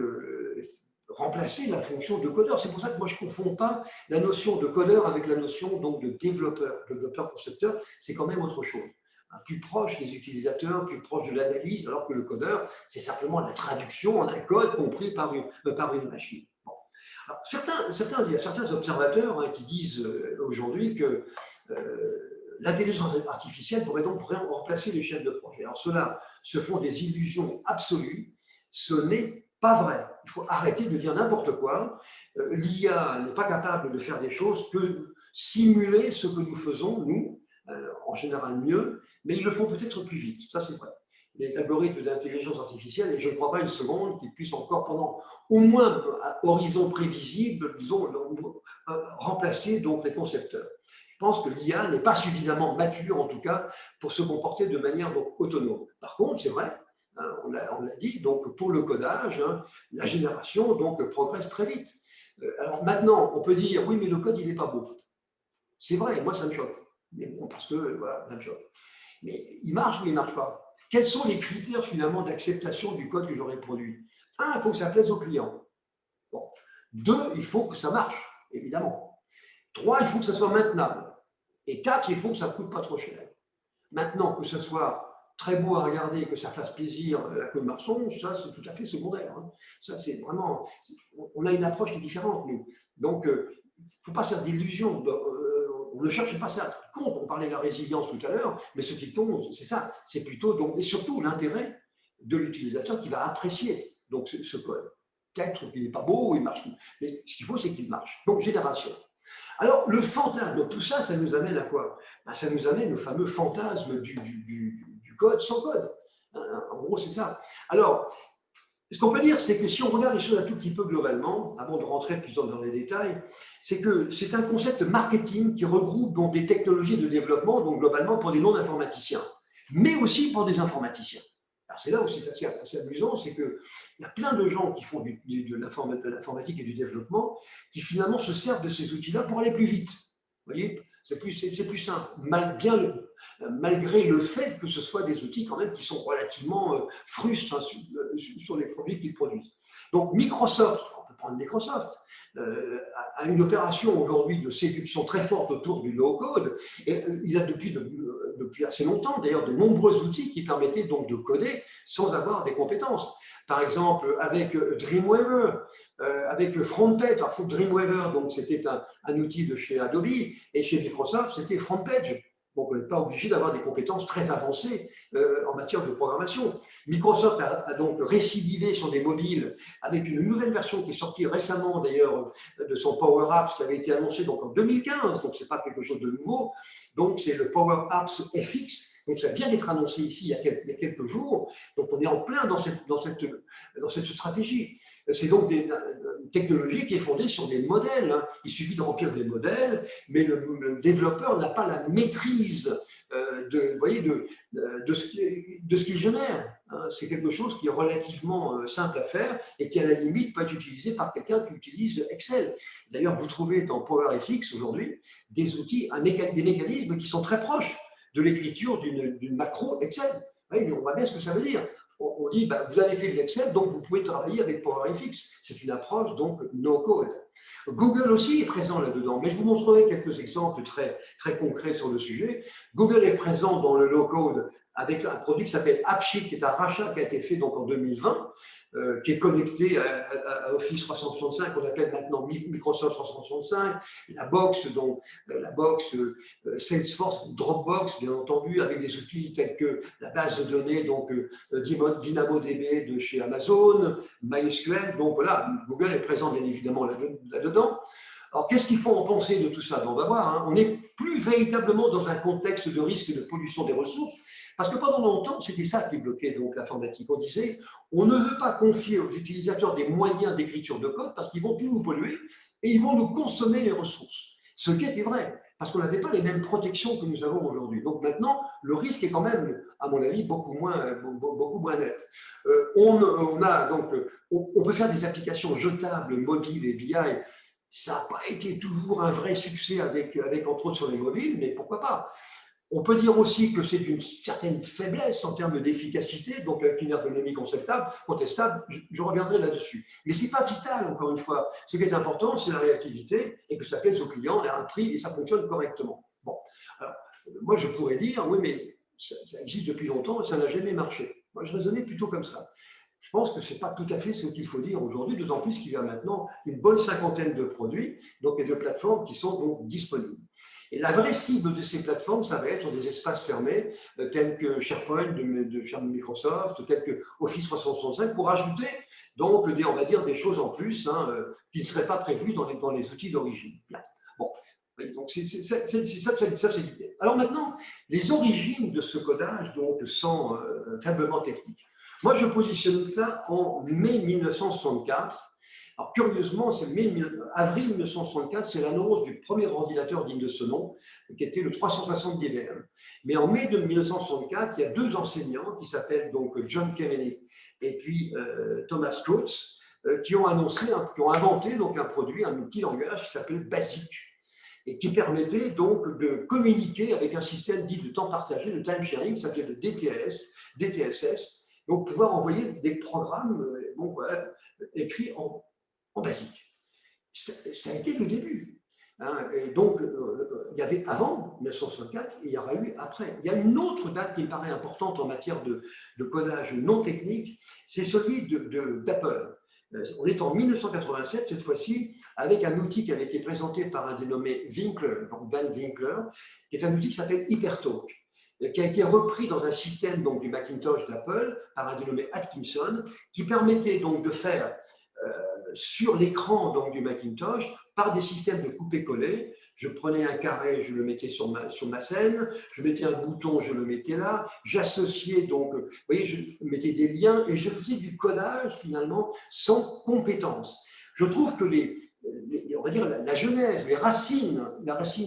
remplacer la fonction de codeur. C'est pour ça que moi, je ne confonds pas la notion de codeur avec la notion donc, de développeur. Développeur-concepteur, c'est quand même autre chose. Plus proche des utilisateurs, plus proche de l'analyse, alors que le codeur, c'est simplement la traduction en un code compris par une machine. Bon. Alors, il y a certains observateurs hein, qui disent aujourd'hui que l'intelligence artificielle pourrait donc remplacer les chefs de projet. Alors, ceux-là se font des illusions absolues. Ce n'est pas vrai. Il faut arrêter de dire n'importe quoi. L'IA n'est pas capable de faire des choses que simuler ce que nous faisons, nous, en général mieux, mais ils le font peut-être plus vite. Ça, c'est vrai. Les algorithmes d'intelligence artificielle, et je ne crois pas une seconde qu'ils puissent encore, pendant au moins à horizon prévisible, disons, remplacer donc les concepteurs. Je pense que l'IA n'est pas suffisamment mature, en tout cas, pour se comporter de manière donc, autonome. Par contre, c'est vrai, hein, on l'a dit, donc pour le codage, hein, la génération donc, progresse très vite. Alors maintenant, on peut dire, oui, mais le code, il n'est pas beau. C'est vrai, moi, ça me choque. Mais bon, parce que, voilà, ça me choque. Mais il marche ou il ne marche pas? Quels sont les critères, finalement, d'acceptation du code que j'aurais produit? Un, il faut que ça plaise au client. Bon. Deux, il faut que ça marche, évidemment. Trois, il faut que ça soit maintenable. Et quatre, il faut que ça ne coûte pas trop cher. Maintenant, que ce soit très beau à regarder, que ça fasse plaisir à Claude Marson, ça, c'est tout à fait secondaire. Hein. Ça, c'est vraiment… On a une approche qui est différente, nous. Donc, il ne faut pas faire d'illusions. On ne cherche pas ça. Ce qui compte, on parlait de la résilience tout à l'heure, mais ce qui compte, c'est ça. C'est plutôt, donc, et surtout, l'intérêt de l'utilisateur qui va apprécier donc, ce code. Peut-être qu'il n'est pas beau, il marche. Mais ce qu'il faut, c'est qu'il marche. Donc, génération. Alors, le fantasme, donc tout ça, ça nous amène à quoi? Ben, ça nous amène au fameux fantasme du code sans code. En gros, c'est ça. Alors, ce qu'on peut dire, c'est que si on regarde les choses un tout petit peu globalement, avant de rentrer plus dans les détails, c'est que c'est un concept marketing qui regroupe donc des technologies de développement, donc globalement pour des non-informaticiens, mais aussi pour des informaticiens. Alors c'est là où c'est assez amusant, c'est qu'il y a plein de gens qui font de l'informatique et du développement qui finalement se servent de ces outils-là pour aller plus vite. Vous voyez, c'est plus simple, malgré le fait que ce soit des outils quand même qui sont relativement frustes sur les produits qu'ils produisent. Donc Microsoft, on peut prendre Microsoft, a une opération aujourd'hui de séduction très forte autour du low-code, et il a depuis assez longtemps d'ailleurs de nombreux outils qui permettaient donc de coder sans avoir des compétences. Par exemple, avec Dreamweaver, avec FrontPage. Alors, Dreamweaver, donc c'était un outil de chez Adobe, et chez Microsoft, c'était FrontPage. Donc, on n'est pas obligé d'avoir des compétences très avancées en matière de programmation. Microsoft a donc récidivé sur des mobiles avec une nouvelle version qui est sortie récemment, d'ailleurs, de son Power Apps qui avait été annoncé donc, en 2015. Donc, ce n'est pas quelque chose de nouveau. Donc, c'est le Power Apps FX. Donc, ça vient d'être annoncé ici il y a quelques jours. Donc, on est en plein dans cette stratégie. C'est donc une technologie qui est fondée sur des modèles. Hein. Il suffit de remplir des modèles, mais le développeur n'a pas la maîtrise de ce qu'il génère. Hein. C'est quelque chose qui est relativement simple à faire et qui, à la limite, peut être utilisé par quelqu'un qui utilise Excel. D'ailleurs, vous trouvez dans PowerFX aujourd'hui des outils, des mécanismes qui sont très proches de l'écriture d'une macro Excel. Oui, on voit bien ce que ça veut dire. On dit, bah, vous avez fait de l'Excel, donc vous pouvez travailler avec PowerFX. C'est une approche donc no-code. Google aussi est présent là-dedans, mais je vous montrerai quelques exemples très, très concrets sur le sujet. Google est présent dans le no-code avec un produit qui s'appelle AppSheet, qui est un rachat qui a été fait donc en 2020, qui est connecté à Office 365, qu'on appelle maintenant Microsoft 365, la box Salesforce, Dropbox, bien entendu, avec des outils tels que la base de données, donc DynamoDB de chez Amazon, MySQL. Donc voilà, Google est présent bien évidemment là-dedans. Alors, qu'est-ce qu'il faut en penser de tout ça? On va voir. Hein. On n'est plus véritablement dans un contexte de risque de pollution des ressources, parce que pendant longtemps, c'était ça qui bloquait donc l'informatique. On disait, on ne veut pas confier aux utilisateurs des moyens d'écriture de code parce qu'ils vont tout nous polluer et ils vont nous consommer les ressources. Ce qui était vrai, parce qu'on n'avait pas les mêmes protections que nous avons aujourd'hui. Donc maintenant, le risque est quand même, à mon avis, beaucoup moins net. On peut faire des applications jetables, mobiles et BI. Ça n'a pas été toujours un vrai succès avec entre autres sur les mobiles, mais pourquoi pas? On peut dire aussi que c'est d'une certaine faiblesse en termes d'efficacité, donc avec une ergonomie contestable, je reviendrai là-dessus. Mais ce n'est pas vital, encore une fois. Ce qui est important, c'est la réactivité et que ça plaise aux clients à un prix et ça fonctionne correctement. Bon, alors, moi je pourrais dire, oui, mais ça existe depuis longtemps et ça n'a jamais marché. Moi je raisonnais plutôt comme ça. Je pense que ce n'est pas tout à fait ce qu'il faut dire aujourd'hui, d'autant plus qu'il y a maintenant une bonne cinquantaine de produits donc, et de plateformes qui sont donc disponibles. Et la vraie cible de ces plateformes, ça va être des espaces fermés, tels que SharePoint de Microsoft, tels que Office 365, pour ajouter donc on va dire des choses en plus hein, qui ne seraient pas prévues dans les outils d'origine. Bon, donc c'est ça l'idée. Alors maintenant, les origines de ce codage donc sont faiblement techniques. Moi, je positionne ça en mai 1964. Alors, curieusement, c'est avril 1964, c'est l'annonce du premier ordinateur digne de ce nom, qui était le 360 d'IBM. Mais en mai de 1964, il y a deux enseignants qui s'appellent donc John Kereney et puis Thomas Coates, qui ont inventé donc un produit, un petit langage qui s'appelle BASIC et qui permettait donc de communiquer avec un système dit de temps partagé, de time sharing, ça s'appelait le DTSS, donc pouvoir envoyer des programmes écrits en basique. Ça a été le début. Hein, et donc, il y avait avant 1964 et il y aura eu après. Il y a une autre date qui me paraît importante en matière de codage non technique, c'est celui d'Apple. On est en 1987, cette fois-ci, avec un outil qui avait été présenté par un dénommé Winkler, donc Dan Winkler, qui est un outil qui s'appelle HyperTalk, qui a été repris dans un système donc, du Macintosh d'Apple par un dénommé Atkinson, qui permettait donc de faire sur l'écran donc du Macintosh par des systèmes de couper-coller. Je prenais un carré, je le mettais sur ma scène, je mettais un bouton, je le mettais là, j'associais donc, vous voyez, je mettais des liens et je faisais du codage finalement sans compétence. Je trouve que on va dire la genèse, la racine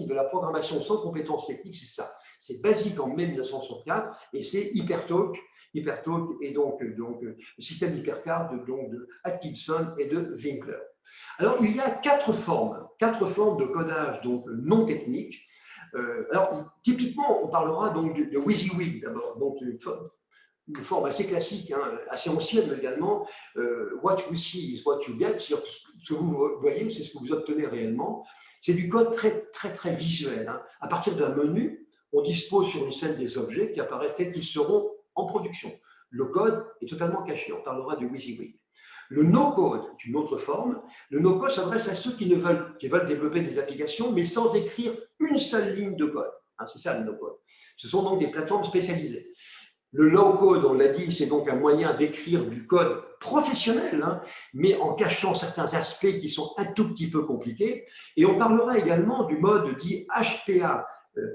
de la programmation sans compétences techniques, c'est ça. C'est basique en mai 1964 et c'est HyperTalk et donc le système HyperCard de Atkinson et de Winkler. Alors, il y a quatre formes de codage donc non technique. Alors, typiquement, on parlera donc de WYSIWYG d'abord, donc une forme assez classique, hein, assez ancienne également. What you see is what you get. Ce que vous voyez, c'est ce que vous obtenez réellement. C'est du code très, très, très visuel. Hein. À partir d'un menu, on dispose sur une scène des objets qui apparaissent tels qu'ils seront en production. Le code est totalement caché. On parlera de WYSIWYG. Le no-code est une autre forme. Le no-code s'adresse à ceux qui veulent développer des applications, mais sans écrire une seule ligne de code. Hein, c'est ça le no-code. Ce sont donc des plateformes spécialisées. Le low-code, on l'a dit, c'est donc un moyen d'écrire du code professionnel, hein, mais en cachant certains aspects qui sont un tout petit peu compliqués. Et on parlera également du mode dit HPA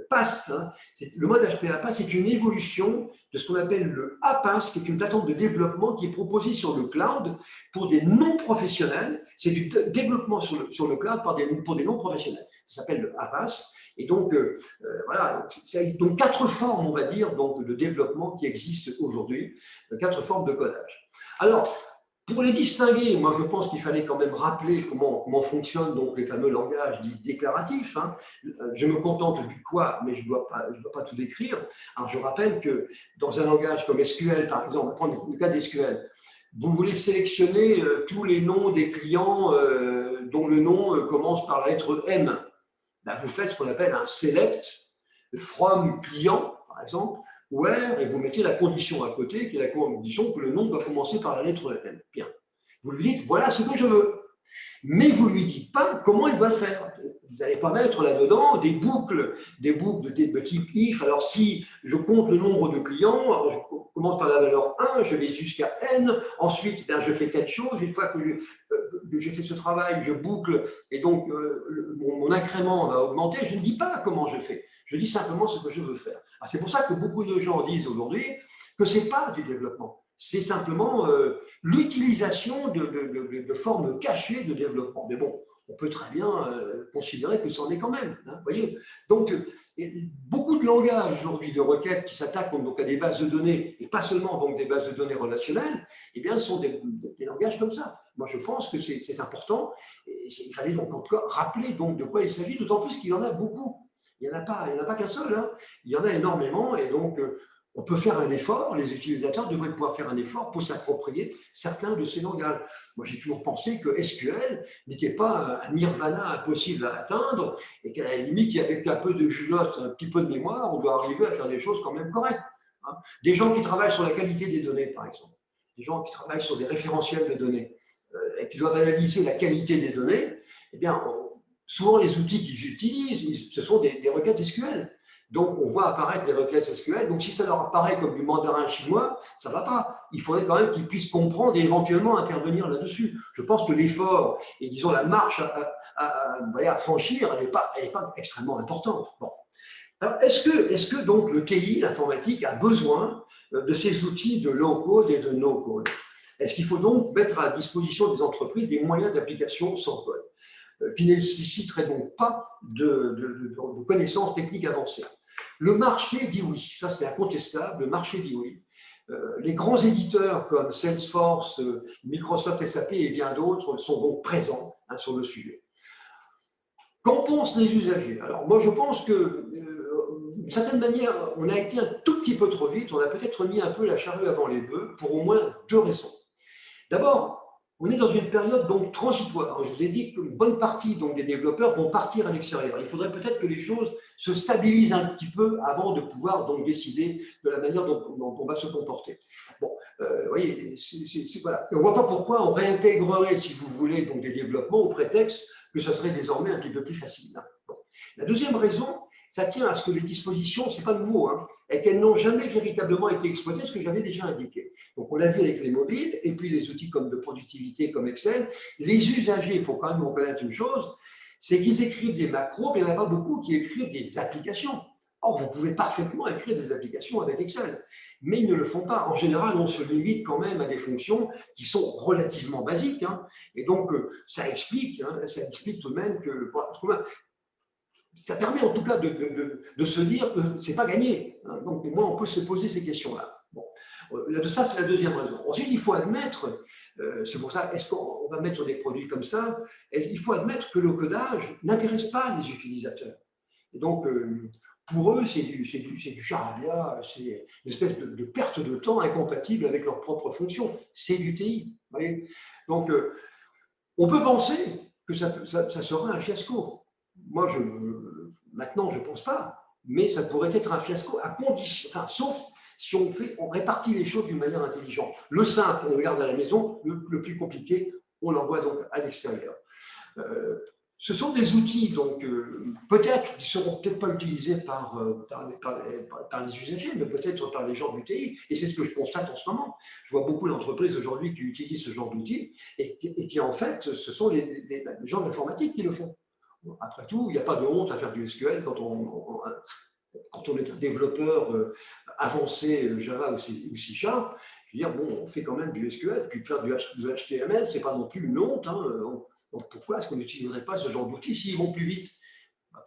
PASS. Hein. Le mode HPA PASS est une évolution de ce qu'on appelle le APAS, qui est une plateforme de développement qui est proposée sur le cloud pour des non-professionnels. C'est du développement sur le cloud pour des non-professionnels. Ça s'appelle le APAS. Et donc, voilà, c'est donc quatre formes, on va dire, donc, de développement qui existent aujourd'hui, quatre formes de codage. Alors, pour les distinguer, moi je pense qu'il fallait quand même rappeler comment fonctionnent donc les fameux langages dits déclaratifs. Hein. Je me contente du quoi, mais je ne dois pas tout décrire. Alors je rappelle que dans un langage comme SQL, par exemple, on va prendre le cas d'SQL, vous voulez sélectionner tous les noms des clients dont le nom commence par la lettre M. Ben, vous faites ce qu'on appelle un select from client, par exemple, where, et vous mettez la condition à côté, qui est la condition que le nom doit commencer par la lettre M. Bien. Vous lui dites, voilà ce que je veux. Mais vous ne lui dites pas comment il doit le faire. Vous n'allez pas mettre là-dedans des boucles de type if. Alors, si je compte le nombre de clients, alors je commence par la valeur 1, je vais jusqu'à n, ensuite ben, je fais telle chose, une fois que j'ai fait ce travail, je boucle, et donc mon incrément va augmenter, je ne dis pas comment je fais. Je dis simplement ce que je veux faire. C'est pour ça que beaucoup de gens disent aujourd'hui que ce n'est pas du développement. C'est simplement l'utilisation de formes cachées de développement. Mais bon, on peut très bien considérer que c'en est quand même. Hein, voyez. Donc, beaucoup de langages aujourd'hui de requêtes qui s'attaquent donc à des bases de données, et pas seulement donc des bases de données relationnelles, eh bien, sont des langages comme ça. Moi, je pense que c'est important. Et il fallait donc en tout cas rappeler donc de quoi il s'agit, d'autant plus qu'il y en a beaucoup. Il n'y en a pas qu'un seul. Hein. Il y en a énormément. Et donc, on peut faire un effort, les utilisateurs devraient pouvoir faire un effort pour s'approprier certains de ces langages. Moi, j'ai toujours pensé que SQL n'était pas un nirvana impossible à atteindre et qu'à la limite, avec un peu de jugeote, un petit peu de mémoire, on doit arriver à faire des choses quand même correctes. Hein. Des gens qui travaillent sur la qualité des données, par exemple, des gens qui travaillent sur des référentiels de données et qui doivent analyser la qualité des données, eh bien, souvent les outils qu'ils utilisent, ce sont des requêtes SQL. Donc, on voit apparaître les requêtes SQL. Donc, si ça leur apparaît comme du mandarin chinois, ça ne va pas. Il faudrait quand même qu'ils puissent comprendre et éventuellement intervenir là-dessus. Je pense que l'effort et, disons, la marche à franchir, elle n'est pas extrêmement importante. Bon. Alors, est-ce que donc le TI, l'informatique, a besoin de ces outils de low-code et de no-code? Est-ce qu'il faut donc mettre à disposition des entreprises des moyens d'application sans code qui ne nécessiteraient donc pas de connaissances techniques avancées? Le marché dit oui, ça c'est incontestable, le marché dit oui. Les grands éditeurs comme Salesforce, Microsoft, SAP et bien d'autres sont donc présents sur le sujet. Qu'en pensent les usagers? Alors moi je pense que, d'une certaine manière, on a été un tout petit peu trop vite, on a peut-être mis un peu la charrue avant les bœufs pour au moins deux raisons. D'abord, on est dans une période donc transitoire. Je vous ai dit qu'une bonne partie donc, des développeurs vont partir à l'extérieur. Il faudrait peut-être que les choses se stabilisent un petit peu avant de pouvoir donc, décider de la manière dont on va se comporter. Bon, vous voyez, voilà. On ne voit pas pourquoi on réintégrerait, si vous voulez, donc, des développements au prétexte que ça serait désormais un petit peu plus facile. Bon. La deuxième raison, ça tient à ce que les dispositions, ce n'est pas nouveau, hein, et qu'elles n'ont jamais véritablement été exploitées, ce que j'avais déjà indiqué. Donc, on l'a vu avec les mobiles, et puis les outils comme de productivité, comme Excel. Les usagers, il faut quand même reconnaître une chose, c'est qu'ils écrivent des macros, mais il n'y en a pas beaucoup qui écrivent des applications. Or, vous pouvez parfaitement écrire des applications avec Excel, mais ils ne le font pas. En général, on se limite quand même à des fonctions qui sont relativement basiques. Hein. Et donc, ça explique tout de même que… ça permet en tout cas de se dire que ce n'est pas gagné. Hein. Donc, au moins, on peut se poser ces questions-là. Bon. Ça, c'est la deuxième raison. Ensuite, il faut admettre, c'est pour ça, est-ce qu'on va mettre des produits comme ça, il faut admettre que le codage n'intéresse pas les utilisateurs. Et donc, pour eux, c'est du charabia, c'est une espèce de perte de temps incompatible avec leurs propres fonctions. C'est du TI. Vous voyez. Donc, on peut penser que ça sera un fiasco. Moi, maintenant, je ne pense pas, mais ça pourrait être un fiasco à condition, enfin, sauf si on répartit les choses d'une manière intelligente. Le simple, on le garde à la maison, le plus compliqué, on l'envoie donc à l'extérieur. Ce sont des outils, donc peut-être qui ne seront peut-être pas utilisés par les usagers, mais peut-être par les gens du TI. Et c'est ce que je constate en ce moment. Je vois beaucoup d'entreprises aujourd'hui qui utilisent ce genre d'outils et qui, en fait, ce sont les gens de l'informatique qui le font. Après tout, il n'y a pas de honte à faire du SQL quand on est un développeur avancé Java ou C#. Je veux dire, bon, on fait quand même du SQL, puis faire du HTML, ce n'est pas non plus une honte. Hein. Donc pourquoi est-ce qu'on n'utiliserait pas ce genre d'outils s'ils vont plus vite?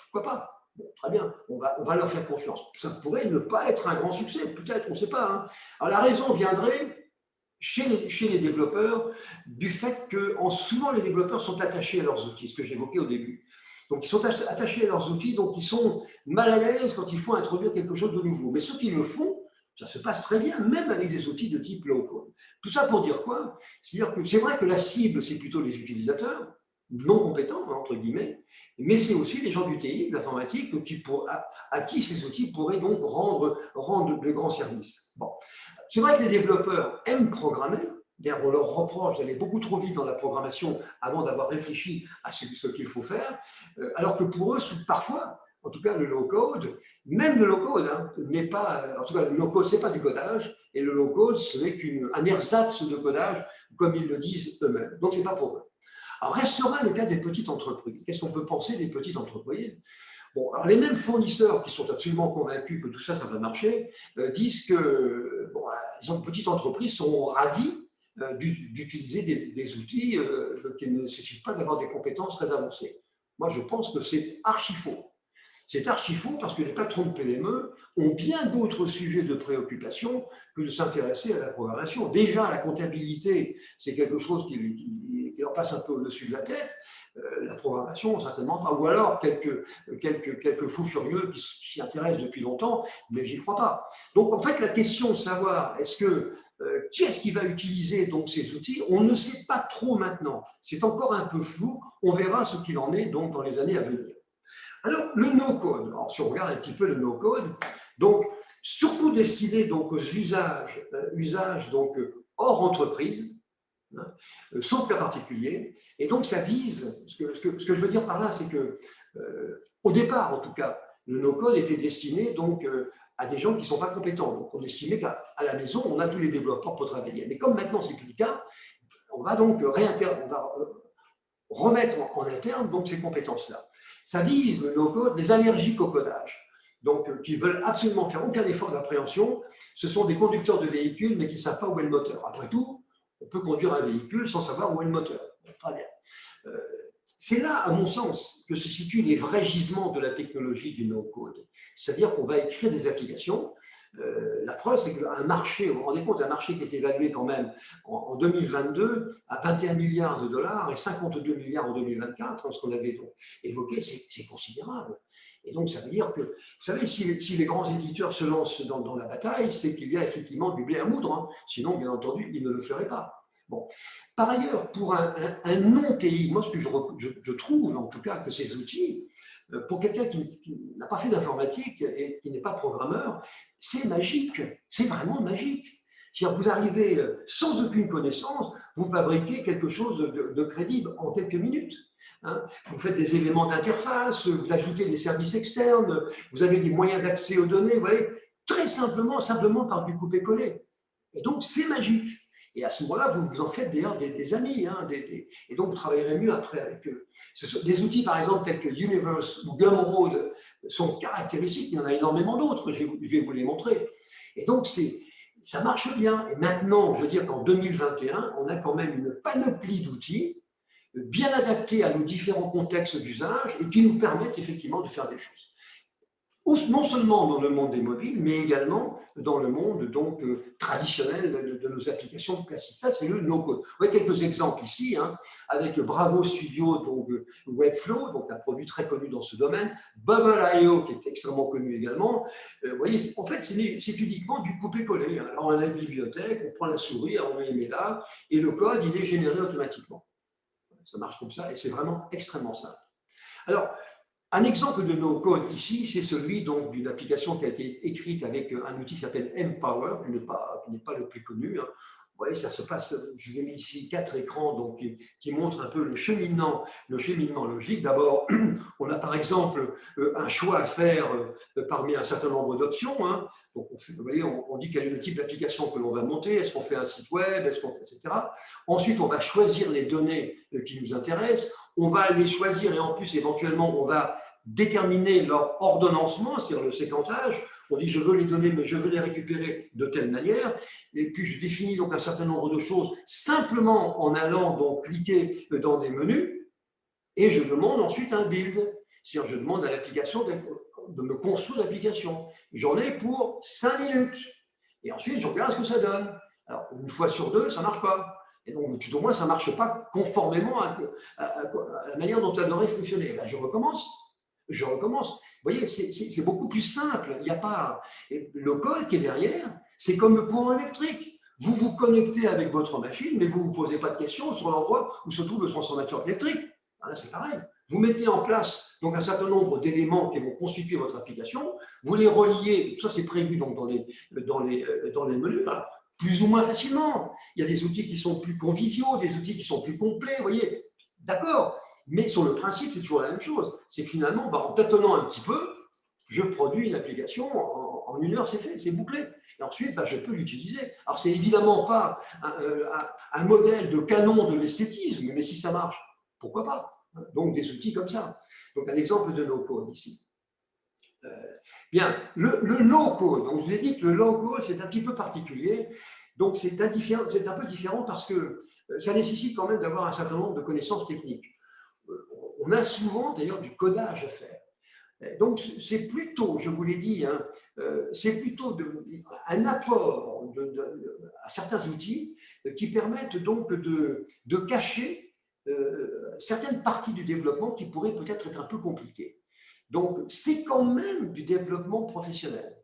Pourquoi pas? Bon, très bien, on va leur faire confiance. Ça pourrait ne pas être un grand succès, peut-être, on ne sait pas. Hein. Alors la raison viendrait chez les développeurs du fait que souvent les développeurs sont attachés à leurs outils, ce que j'évoquais au début. Donc ils sont attachés à leurs outils, donc ils sont mal à l'aise quand il faut introduire quelque chose de nouveau. Mais ceux qui le font, ça se passe très bien, même avec des outils de type low-code. Tout ça pour dire quoi? C'est-à-dire que c'est vrai que la cible, c'est plutôt les utilisateurs, non compétents, entre guillemets, mais c'est aussi les gens du TI, de l'informatique, à qui ces outils pourraient donc rendre de grands services. Bon. C'est vrai que les développeurs aiment programmer. D'ailleurs, on leur reproche d'aller beaucoup trop vite dans la programmation avant d'avoir réfléchi à ce qu'il faut faire, alors que pour eux, parfois, en tout cas le low-code, même le low-code n'est pas, en tout cas le no-code, ce n'est pas du codage, et le low-code, ce n'est qu'un ersatz de codage, comme ils le disent eux-mêmes. Donc, ce n'est pas pour eux. Alors, restera le cas des petites entreprises. Qu'est-ce qu'on peut penser des petites entreprises? Bon, alors les mêmes fournisseurs qui sont absolument convaincus que tout ça, ça va marcher, disent que les petites entreprises sont ravies d'utiliser des outils qui ne nécessitent pas d'avoir des compétences très avancées. Moi, je pense que c'est archi faux. C'est archi faux parce que les patrons de PME ont bien d'autres sujets de préoccupation que de s'intéresser à la programmation. Déjà, la comptabilité, c'est quelque chose qui leur passe un peu au-dessus de la tête. La programmation, certainement pas. Ou alors quelques fous furieux qui s'y intéressent depuis longtemps, mais j'y crois pas. Donc, en fait, la question de savoir qui est-ce qui va utiliser donc ces outils, on ne sait pas trop maintenant. C'est encore un peu flou. On verra ce qu'il en est donc dans les années à venir. Alors, le no-code, si on regarde un petit peu le no-code, donc surtout destiné donc aux usages donc hors entreprise, sauf cas particulier, et donc ça vise, ce que je veux dire par là, c'est que au départ, en tout cas, le no-code était destiné donc à des gens qui ne sont pas compétents. Donc on estimait qu'à la maison, on a tous les développeurs pour travailler. Mais comme maintenant, ce n'est plus le cas, on va donc remettre en interne donc ces compétences-là. Ça vise, le no-code, les allergiques au codage. Donc, qui veulent absolument faire aucun effort d'appréhension. Ce sont des conducteurs de véhicules, mais qui ne savent pas où est le moteur. Après tout, on peut conduire un véhicule sans savoir où est le moteur. Très bien. C'est là, à mon sens, que se situent les vrais gisements de la technologie du no-code. C'est-à-dire qu'on va écrire des applications. La preuve, c'est qu'un marché, vous vous rendez compte, un marché qui est évalué quand même en 2022 à 21 milliards de dollars et 52 milliards en 2024, ce qu'on avait donc évoqué, c'est considérable. Et donc, ça veut dire que, vous savez, si les grands éditeurs se lancent dans la bataille, c'est qu'il y a effectivement du blé à moudre. Hein. Sinon, bien entendu, ils ne le feraient pas. Bon. Par ailleurs, pour un non-TI, moi, ce que je trouve, en tout cas, que ces outils, pour quelqu'un qui n'a pas fait d'informatique et qui n'est pas programmeur, c'est magique, c'est vraiment magique. C'est-à-dire que vous arrivez sans aucune connaissance, vous fabriquez quelque chose de crédible en quelques minutes. hein. Vous faites des éléments d'interface, vous ajoutez des services externes, vous avez des moyens d'accès aux données, vous voyez, très simplement par du coupé-coller. Et donc, c'est magique. Et à ce moment-là, vous vous en faites d'ailleurs des amis. Hein, et donc, vous travaillerez mieux après avec eux. Des outils, par exemple, tels que Universe ou Gumroad sont caractéristiques. Il y en a énormément d'autres. Je vais vous les montrer. Et donc, ça marche bien. Et maintenant, je veux dire qu'en 2021, on a quand même une panoplie d'outils bien adaptés à nos différents contextes d'usage et qui nous permettent effectivement de faire des choses. Non seulement dans le monde des mobiles, mais également dans le monde donc, traditionnel de nos applications classiques. Ça, c'est le no-code. Vous voyez quelques exemples ici, hein, avec le Bravo Studio, donc Webflow, donc un produit très connu dans ce domaine, Bubble.io, qui est extrêmement connu également. Vous voyez, en fait, c'est uniquement du coupé-coller. Hein. Alors, on a la bibliothèque, on prend la souris, on met là, et le code, il est généré automatiquement. Ça marche comme ça, et c'est vraiment extrêmement simple. Alors, un exemple de no-code ici, c'est celui d'une application qui a été écrite avec un outil qui s'appelle Empower, qui n'est pas le plus connu. Hein. Vous voyez, ça se passe, je vous ai mis ici 4 écrans donc, qui montrent un peu le cheminement logique. D'abord, on a par exemple un choix à faire parmi un certain nombre d'options. Hein. Donc, vous voyez, on dit quel est le type d'application que l'on va monter, est-ce qu'on fait un site web, etc. Ensuite, on va choisir les données qui nous intéressent. On va les choisir et en plus, éventuellement, on va déterminer leur ordonnancement, c'est-à-dire le séquentage. On dit, je veux les données, mais je veux les récupérer de telle manière. Et puis, je définis donc un certain nombre de choses simplement en allant donc cliquer dans des menus. Et je demande ensuite un build. C'est-à-dire, je demande à l'application de me construire l'application. J'en ai pour 5 minutes. Et ensuite, je regarde ce que ça donne. Alors, une fois sur deux, ça ne marche pas. Et donc, tout au moins, ça ne marche pas conformément à la manière dont elle devrait fonctionner. Et là, je recommence. Vous voyez, c'est beaucoup plus simple. Il n'y a pas. Et le code qui est derrière, c'est comme le courant électrique. Vous vous connectez avec votre machine, mais vous ne vous posez pas de questions sur l'endroit où se trouve le transformateur électrique. Là, c'est pareil. Vous mettez en place donc, un certain nombre d'éléments qui vont constituer votre application. Vous les reliez. Ça, c'est prévu donc, dans les menus. Là, plus ou moins facilement. Il y a des outils qui sont plus conviviaux, des outils qui sont plus complets. Vous voyez, d'accord. Mais sur le principe, c'est toujours la même chose. C'est que finalement, en tâtonnant un petit peu, je produis une application, en 1 heure, c'est fait, c'est bouclé. Et ensuite, je peux l'utiliser. Alors, c'est évidemment pas un modèle de canon de l'esthétisme, mais si ça marche, pourquoi pas? Donc, des outils comme ça. Donc, un exemple de no-code ici. Bien, le low-code. Donc, je vous ai dit que le low-code, c'est un petit peu particulier. Donc, c'est un peu différent parce que ça nécessite quand même d'avoir un certain nombre de connaissances techniques. On a souvent d'ailleurs du codage à faire. Donc, c'est plutôt, je vous l'ai dit, hein, c'est plutôt un apport à certains outils qui permettent donc de cacher certaines parties du développement qui pourraient peut-être être un peu compliquées. Donc, c'est quand même du développement professionnel.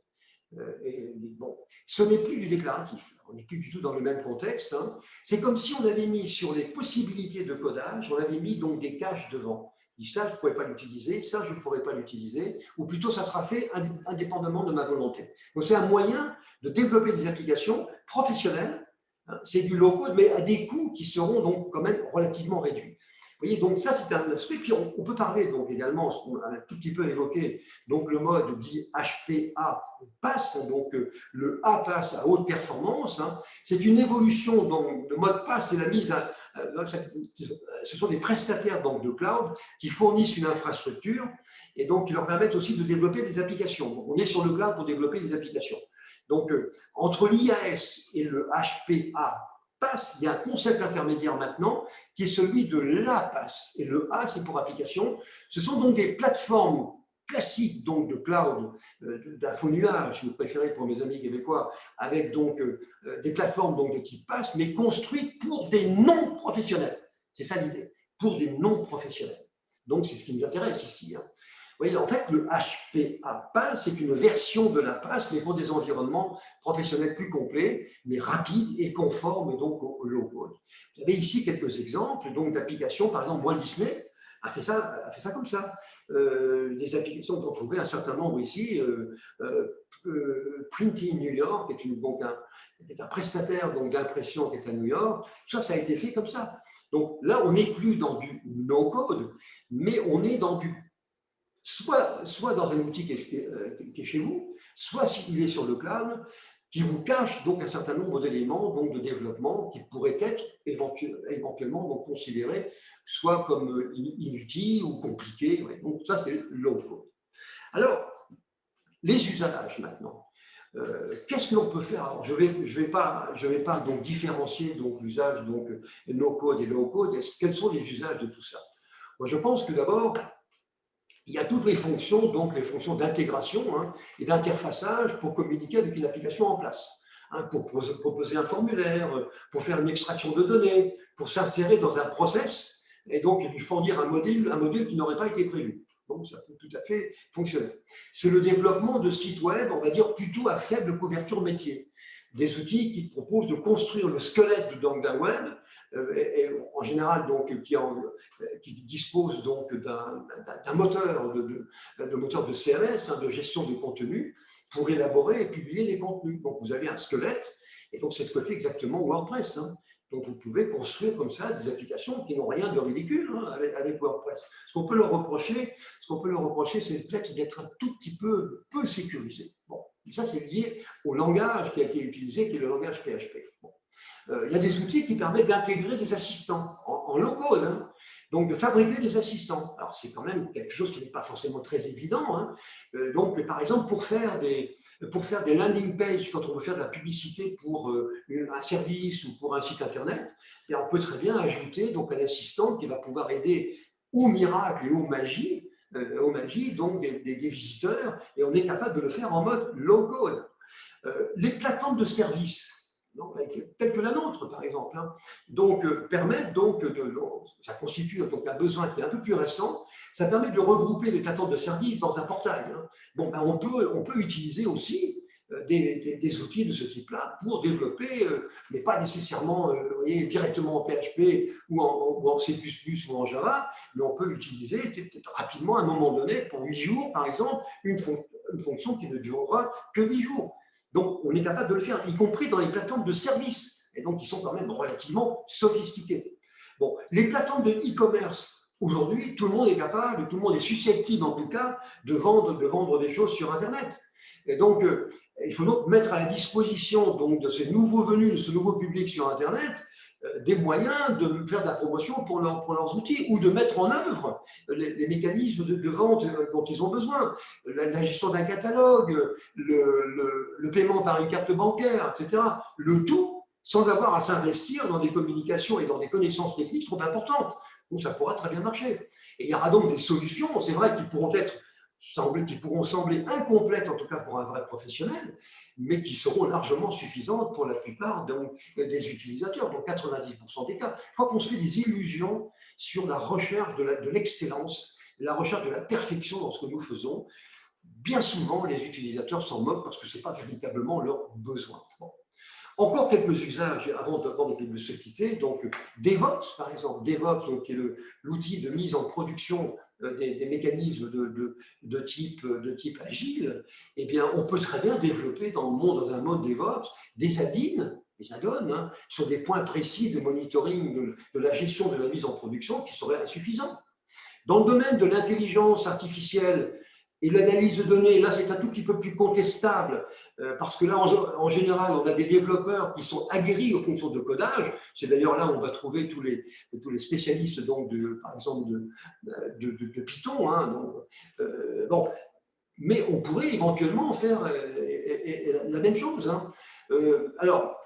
Et bon, ce n'est plus du déclaratif. On n'est plus du tout dans le même contexte. Hein. C'est comme si on avait mis sur les possibilités de codage, on avait mis donc des caches devant. Dit ça, je ne pourrais pas l'utiliser, ça, je ne pourrais pas l'utiliser, ou plutôt ça sera fait indépendamment de ma volonté. Donc c'est un moyen de développer des applications professionnelles. Hein, c'est du low-code, mais à des coûts qui seront donc quand même relativement réduits. Vous voyez, donc ça, c'est un aspect. Puis on peut parler donc également, ce qu'on a un tout petit peu évoqué, donc le mode dit HPA pass, donc le A pass à haute performance. Hein, c'est une évolution, donc le mode pass, c'est la mise à. Ce sont des prestataires donc, de cloud qui fournissent une infrastructure et donc qui leur permettent aussi de développer des applications. Donc, on est sur le cloud pour développer des applications. Donc, entre l'IAS et le HPA, pass, il y a un concept intermédiaire maintenant qui est celui de l'APAS. Et le A, c'est pour application. Ce sont donc des plateformes classiques donc, de cloud, d'infonuage, si vous préférez pour mes amis québécois, avec donc des plateformes donc, de type PaaS, mais construites pour des non-professionnels. C'est ça l'idée, pour des non-professionnels. Donc, c'est ce qui nous intéresse ici. Hein. Vous voyez, en fait, le HPA PaaS, c'est une version de la PaaS, mais pour des environnements professionnels plus complets, mais rapides et conformes donc au low-code. Vous avez ici quelques exemples d'applications. Par exemple, Walt Disney a fait ça comme ça. Des applications qu'on trouvait un certain nombre ici. Printing New York est un prestataire d'impression qui est à New York. Ça a été fait comme ça. Donc là, on n'est plus dans du no-code, mais on est dans du soit dans un outil qui est chez vous, soit s'il est sur le cloud, qui vous cache donc un certain nombre d'éléments donc de développement qui pourraient être éventuellement donc considérés soit comme inutiles ou compliqués. Ouais. Donc ça, c'est low-code. Alors, les usages maintenant. Qu'est-ce que l'on peut faire? Alors, je vais pas donc différencier donc l'usage donc no-code et low-code. Quels sont les usages de tout ça? Moi, je pense que d'abord, il y a toutes les fonctions, donc les fonctions d'intégration hein, et d'interfaçage pour communiquer avec une application en place, hein, pour proposer un formulaire, pour faire une extraction de données, pour s'insérer dans un process et donc lui fournir un module qui n'aurait pas été prévu. Donc, ça peut tout à fait fonctionner. C'est le développement de sites web, on va dire, plutôt à faible couverture métier. Des outils qui proposent de construire le squelette d'un web, et en général donc, qui dispose donc d'un moteur moteur de CMS, hein, de gestion de contenu, pour élaborer et publier des contenus. Donc vous avez un squelette, et donc c'est ce que fait exactement WordPress. Hein. Donc vous pouvez construire comme ça des applications qui n'ont rien de ridicule hein, avec WordPress. Ce qu'on peut leur reprocher, c'est peut-être d'être un tout petit peu sécurisé. Bon, ça c'est lié au langage qui a été utilisé, qui est le langage PHP. Bon. Il y a des outils qui permettent d'intégrer des assistants en low-code, hein, donc de fabriquer des assistants. Alors c'est quand même quelque chose qui n'est pas forcément très évident. Hein. Donc par exemple pour faire des landing pages, quand on veut faire de la publicité pour un service ou pour un site internet, et on peut très bien ajouter donc un assistant qui va pouvoir aider au miracle et aux magies donc des visiteurs, et on est capable de le faire en mode low-code. Les plateformes de services, telles que la nôtre, par exemple, hein, donc, permettent donc ça constitue donc un besoin qui est un peu plus récent, ça permet de regrouper les plateformes de services dans un portail. Hein. Bon, ben, on peut utiliser aussi des outils de ce type-là pour développer, mais pas nécessairement directement en PHP ou en C++ ou en Java, mais on peut utiliser rapidement, à un moment donné, pour 8 jours, par exemple, une fonction qui ne durera que 8 jours. Donc, on est capable de le faire, y compris dans les plateformes de services, et donc qui sont quand même relativement sophistiquées. Bon, les plateformes de e-commerce, aujourd'hui, tout le monde est capable, tout le monde est susceptible en tout cas de vendre des choses sur Internet. Et donc, il faut donc mettre à la disposition donc, de ces nouveaux venus, de ce nouveau public sur Internet, des moyens de faire de la promotion pour leurs outils ou de mettre en œuvre les mécanismes de vente dont ils ont besoin, la gestion d'un catalogue, le paiement par une carte bancaire, etc. Le tout sans avoir à s'investir dans des communications et dans des connaissances techniques trop importantes. Donc ça pourra très bien marcher. Et il y aura donc des solutions, c'est vrai, qui pourront sembler incomplètes, en tout cas pour un vrai professionnel, mais qui seront largement suffisantes pour la plupart des utilisateurs, dans 90% des cas. Je crois qu'on se fait des illusions sur la recherche de l'excellence, la recherche de la perfection dans ce que nous faisons. Bien souvent, les utilisateurs s'en moquent parce que ce n'est pas véritablement leur besoin. Bon. Encore quelques usages avant de se quitter. Donc, DevOps, par exemple. DevOps, donc, qui est l'outil de mise en production des mécanismes de type agile. Eh bien, on peut très bien développer dans un mode DevOps, des add-ons, hein, sur des points précis de monitoring de la gestion de la mise en production qui seraient insuffisants. Dans le domaine de l'intelligence artificielle, et l'analyse de données, là, c'est un tout petit peu plus contestable, parce que là, en général, on a des développeurs qui sont aguerris aux fonctions de codage. C'est d'ailleurs là où on va trouver tous les spécialistes, donc par exemple, de Python. Hein, donc, bon. Mais on pourrait éventuellement faire la même chose. Hein. Alors,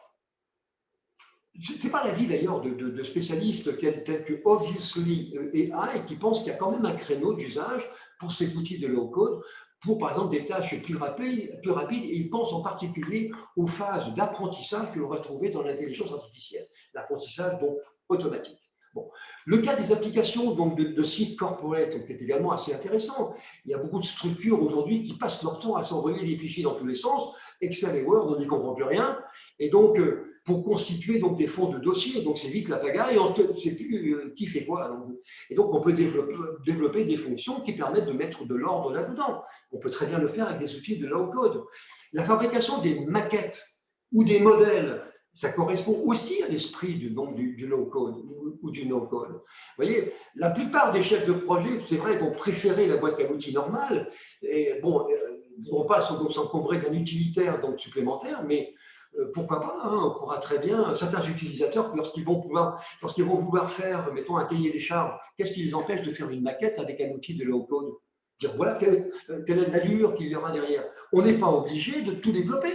ce n'est pas l'avis d'ailleurs de spécialistes tels que Obviously AI qui pensent qu'il y a quand même un créneau d'usage pour ces outils de low-code, pour par exemple des tâches plus rapides, et ils pensent en particulier aux phases d'apprentissage que l'on va trouver dans l'intelligence artificielle, l'apprentissage donc automatique. Bon. Le cas des applications donc, de sites corporate est également assez intéressant. Il y a beaucoup de structures aujourd'hui qui passent leur temps à s'envoyer des fichiers dans tous les sens. Excel et Word, on n'y comprend plus rien. Et donc, pour constituer donc, des fonds de dossiers, donc c'est vite la pagaille, on ne sait plus qui fait quoi. Donc. Et donc, on peut développer des fonctions qui permettent de mettre de l'ordre là-dedans. On peut très bien le faire avec des outils de low-code. La fabrication des maquettes ou des modèles, ça correspond aussi à l'esprit du low-code ou du no-code. Vous voyez, la plupart des chefs de projet, c'est vrai, vont préférer la boîte à outils normale, et bon, ils ne vont pas s'encombrer d'un utilitaire donc supplémentaire, mais pourquoi pas, hein, on pourra très bien, certains utilisateurs, lorsqu'ils vont vouloir faire, mettons, un cahier des charges, qu'est-ce qui les empêche de faire une maquette avec un outil de low-code? Dire voilà quelle est l'allure qu'il y aura derrière. On n'est pas obligé de tout développer.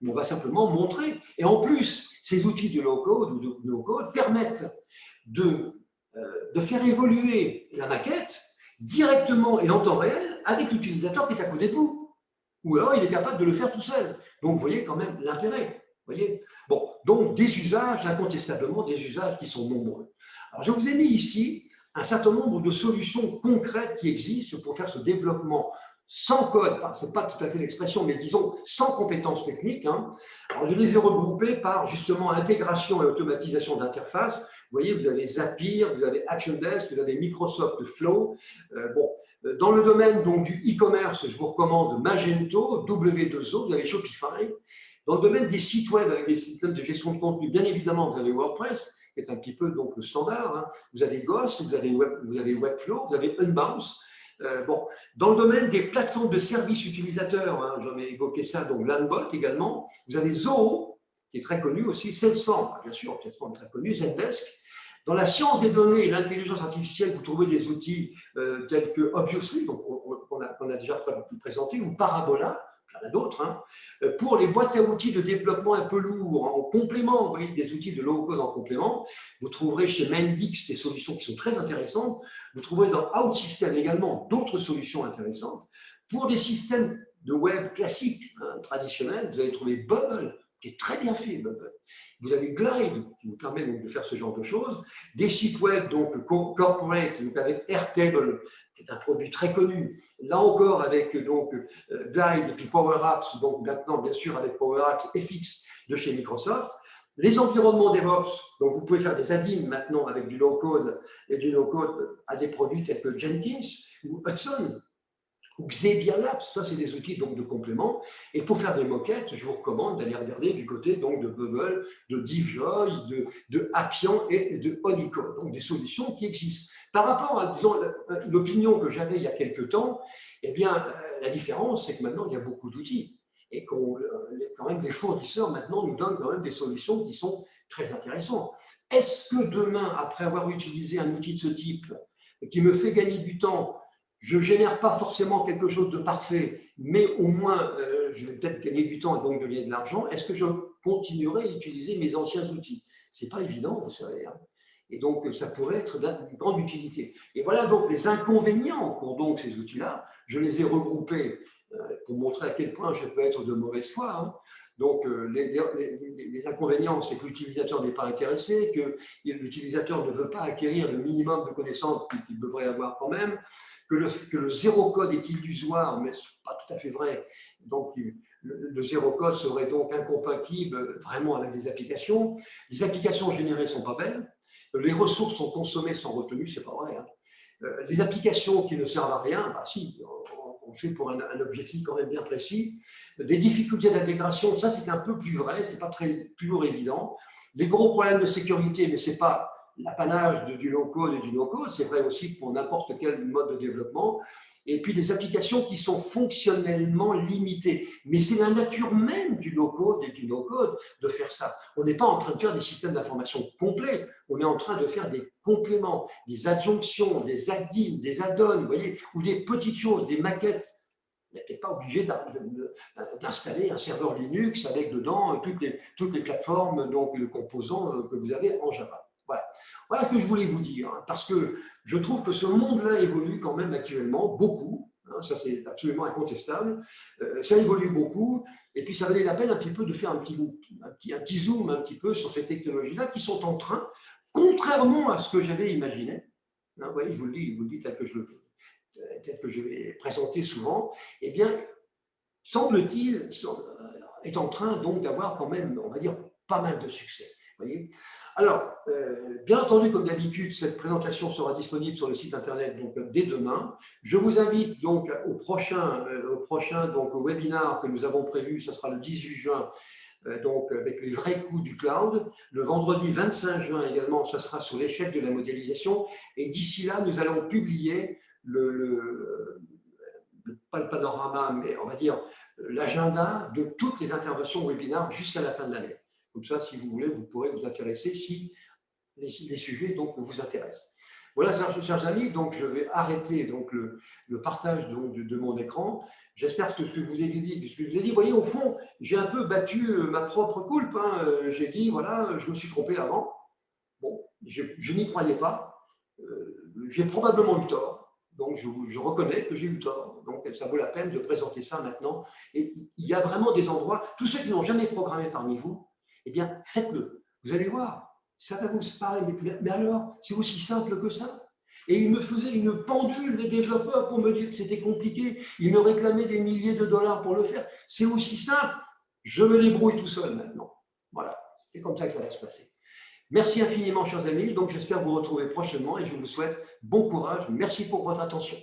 On va simplement montrer. Et en plus, ces outils de low-code ou de no-code permettent de faire évoluer la maquette directement et en temps réel avec l'utilisateur qui est à côté de vous. Ou alors, il est capable de le faire tout seul. Donc, vous voyez quand même l'intérêt. Voyez, bon, donc des usages, incontestablement, des usages qui sont nombreux. Alors, je vous ai mis ici un certain nombre de solutions concrètes qui existent pour faire ce développement sans code, enfin, ce n'est pas tout à fait l'expression, mais disons sans compétences techniques. Hein. Alors, je les ai regroupées par justement intégration et automatisation d'interfaces. Vous voyez, vous avez Zapier, vous avez ActionDesk, vous avez Microsoft Flow. Bon, dans le domaine donc, du e-commerce, je vous recommande Magento, W2O, vous avez Shopify. Dans le domaine des sites web avec des systèmes de gestion de contenu, bien évidemment, vous avez WordPress, qui est un petit peu donc, le standard. Hein. Vous avez Ghost, vous avez Webflow, vous avez Unbounce. Bon, dans le domaine des plateformes de services utilisateurs, hein, j'en ai évoqué ça, donc Landbot également, vous avez Zoho, qui est très connu aussi, Salesforce, bien sûr, Salesforce est très connu, Zendesk. Dans la science des données et l'intelligence artificielle, vous trouvez des outils tels que Obviously, qu'on a déjà présenté, ou Parabola, il y en a d'autres. Hein. Pour les boîtes à outils de développement un peu lourds, en complément, vous voyez, des outils de low-code en complément, vous trouverez chez Mendix des solutions qui sont très intéressantes. Vous trouverez dans OutSystem également d'autres solutions intéressantes. Pour des systèmes de web classiques, hein, traditionnels, vous allez trouver Bubble, qui est très bien fait, Bubble. Vous avez Glide, qui vous permet donc de faire ce genre de choses. Des sites web, donc corporate, donc avec Airtable, qui est un produit très connu. Là encore, avec donc Glide et puis Power Apps, donc maintenant, bien sûr, avec Power Apps FX de chez Microsoft. Les environnements DevOps, donc vous pouvez faire des add-ins maintenant avec du low-code et du no-code à des produits tels que Jenkins ou Hudson ou Xebia Labs, ça c'est des outils donc de complément. Et pour faire des moquettes, je vous recommande d'aller regarder du côté donc de Bubble, de DeepJoy, de Appian et de Honeycomb, donc des solutions qui existent. Par rapport à, disons, l'opinion que j'avais il y a quelques temps, eh bien, la différence, c'est que maintenant, il y a beaucoup d'outils. Et quand même, les fournisseurs, maintenant, nous donnent quand même des solutions qui sont très intéressantes. Est-ce que demain, après avoir utilisé un outil de ce type, qui me fait gagner du temps, je ne génère pas forcément quelque chose de parfait, mais au moins, je vais peut-être gagner du temps et donc gagner de l'argent, est-ce que je continuerai à utiliser mes anciens outils? Ce n'est pas évident, vous savez. Hein. Et donc, ça pourrait être d'une grande utilité. Et voilà donc les inconvénients qu'ont donc ces outils-là. Je les ai regroupés pour montrer à quel point je peux être de mauvaise foi. Hein. Donc, les inconvénients, c'est que l'utilisateur n'est pas intéressé, que l'utilisateur ne veut pas acquérir le minimum de connaissances qu'il devrait avoir quand même, que le zéro code est illusoire, mais ce n'est pas tout à fait vrai. Donc, le zéro code serait donc incompatible vraiment avec des applications. Les applications générées ne sont pas belles. Les ressources sont consommées sans retenue, ce n'est pas vrai. Hein. Les applications qui ne servent à rien, bah si, on le fait pour un objectif quand même bien précis. Des difficultés d'intégration, ça c'est un peu plus vrai, ce n'est pas toujours évident. Les gros problèmes de sécurité, mais ce n'est pas l'apanage du low-code et du no-code, c'est vrai aussi pour n'importe quel mode de développement. Et puis des applications qui sont fonctionnellement limitées. Mais c'est la nature même du low-code et du no-code de faire ça. On n'est pas en train de faire des systèmes d'information complets, on est en train de faire des compléments, des adjonctions, des add-ins, des add-ons, vous voyez, ou des petites choses, des maquettes. On n'est peut-être pas obligé d'installer un serveur Linux avec dedans toutes les plateformes, donc les composants que vous avez en Java. Voilà. Voilà ce que je voulais vous dire, hein, parce que je trouve que ce monde-là évolue quand même actuellement beaucoup, hein, ça c'est absolument incontestable, ça évolue beaucoup, et puis ça valait la peine un petit peu de faire un petit zoom un petit peu sur ces technologies-là qui sont en train, contrairement à ce que j'avais imaginé, hein, vous voyez, je vous le dis tel que je l'ai présenté souvent, eh bien, semble-t-il, est en train donc d'avoir quand même, on va dire, pas mal de succès. Vous voyez. Alors, bien entendu, comme d'habitude, cette présentation sera disponible sur le site internet donc, dès demain. Je vous invite donc au prochain donc, au webinaire que nous avons prévu, ce sera le 18 juin, donc avec les vrais coûts du cloud. Le vendredi 25 juin également, ça sera sur l'échec de la modélisation. Et d'ici là, nous allons publier pas le panorama, mais on va dire l'agenda de toutes les interventions webinaires jusqu'à la fin de l'année. Comme ça, si vous voulez, vous pourrez vous intéresser si les sujets donc, vous intéressent. Voilà, chers amis, donc je vais arrêter donc, le partage donc, de mon écran. J'espère que ce que je vous ai dit, vous voyez, au fond, j'ai un peu battu ma propre coulpe. Hein. J'ai dit, voilà, je me suis trompé avant. Bon, je n'y croyais pas. J'ai probablement eu tort. Donc, je reconnais que j'ai eu tort. Donc, ça vaut la peine de présenter ça maintenant. Et il y a vraiment des endroits, tous ceux qui n'ont jamais programmé parmi vous, eh bien, faites-le. Vous allez voir, ça va vous paraître, mais alors, c'est aussi simple que ça. Et ils me faisaient une pendule, des développeurs, pour me dire que c'était compliqué. Ils me réclamaient des milliers de dollars pour le faire. C'est aussi simple. Je me débrouille tout seul maintenant. Voilà, c'est comme ça que ça va se passer. Merci infiniment, chers amis. Donc, j'espère vous retrouver prochainement et je vous souhaite bon courage. Merci pour votre attention.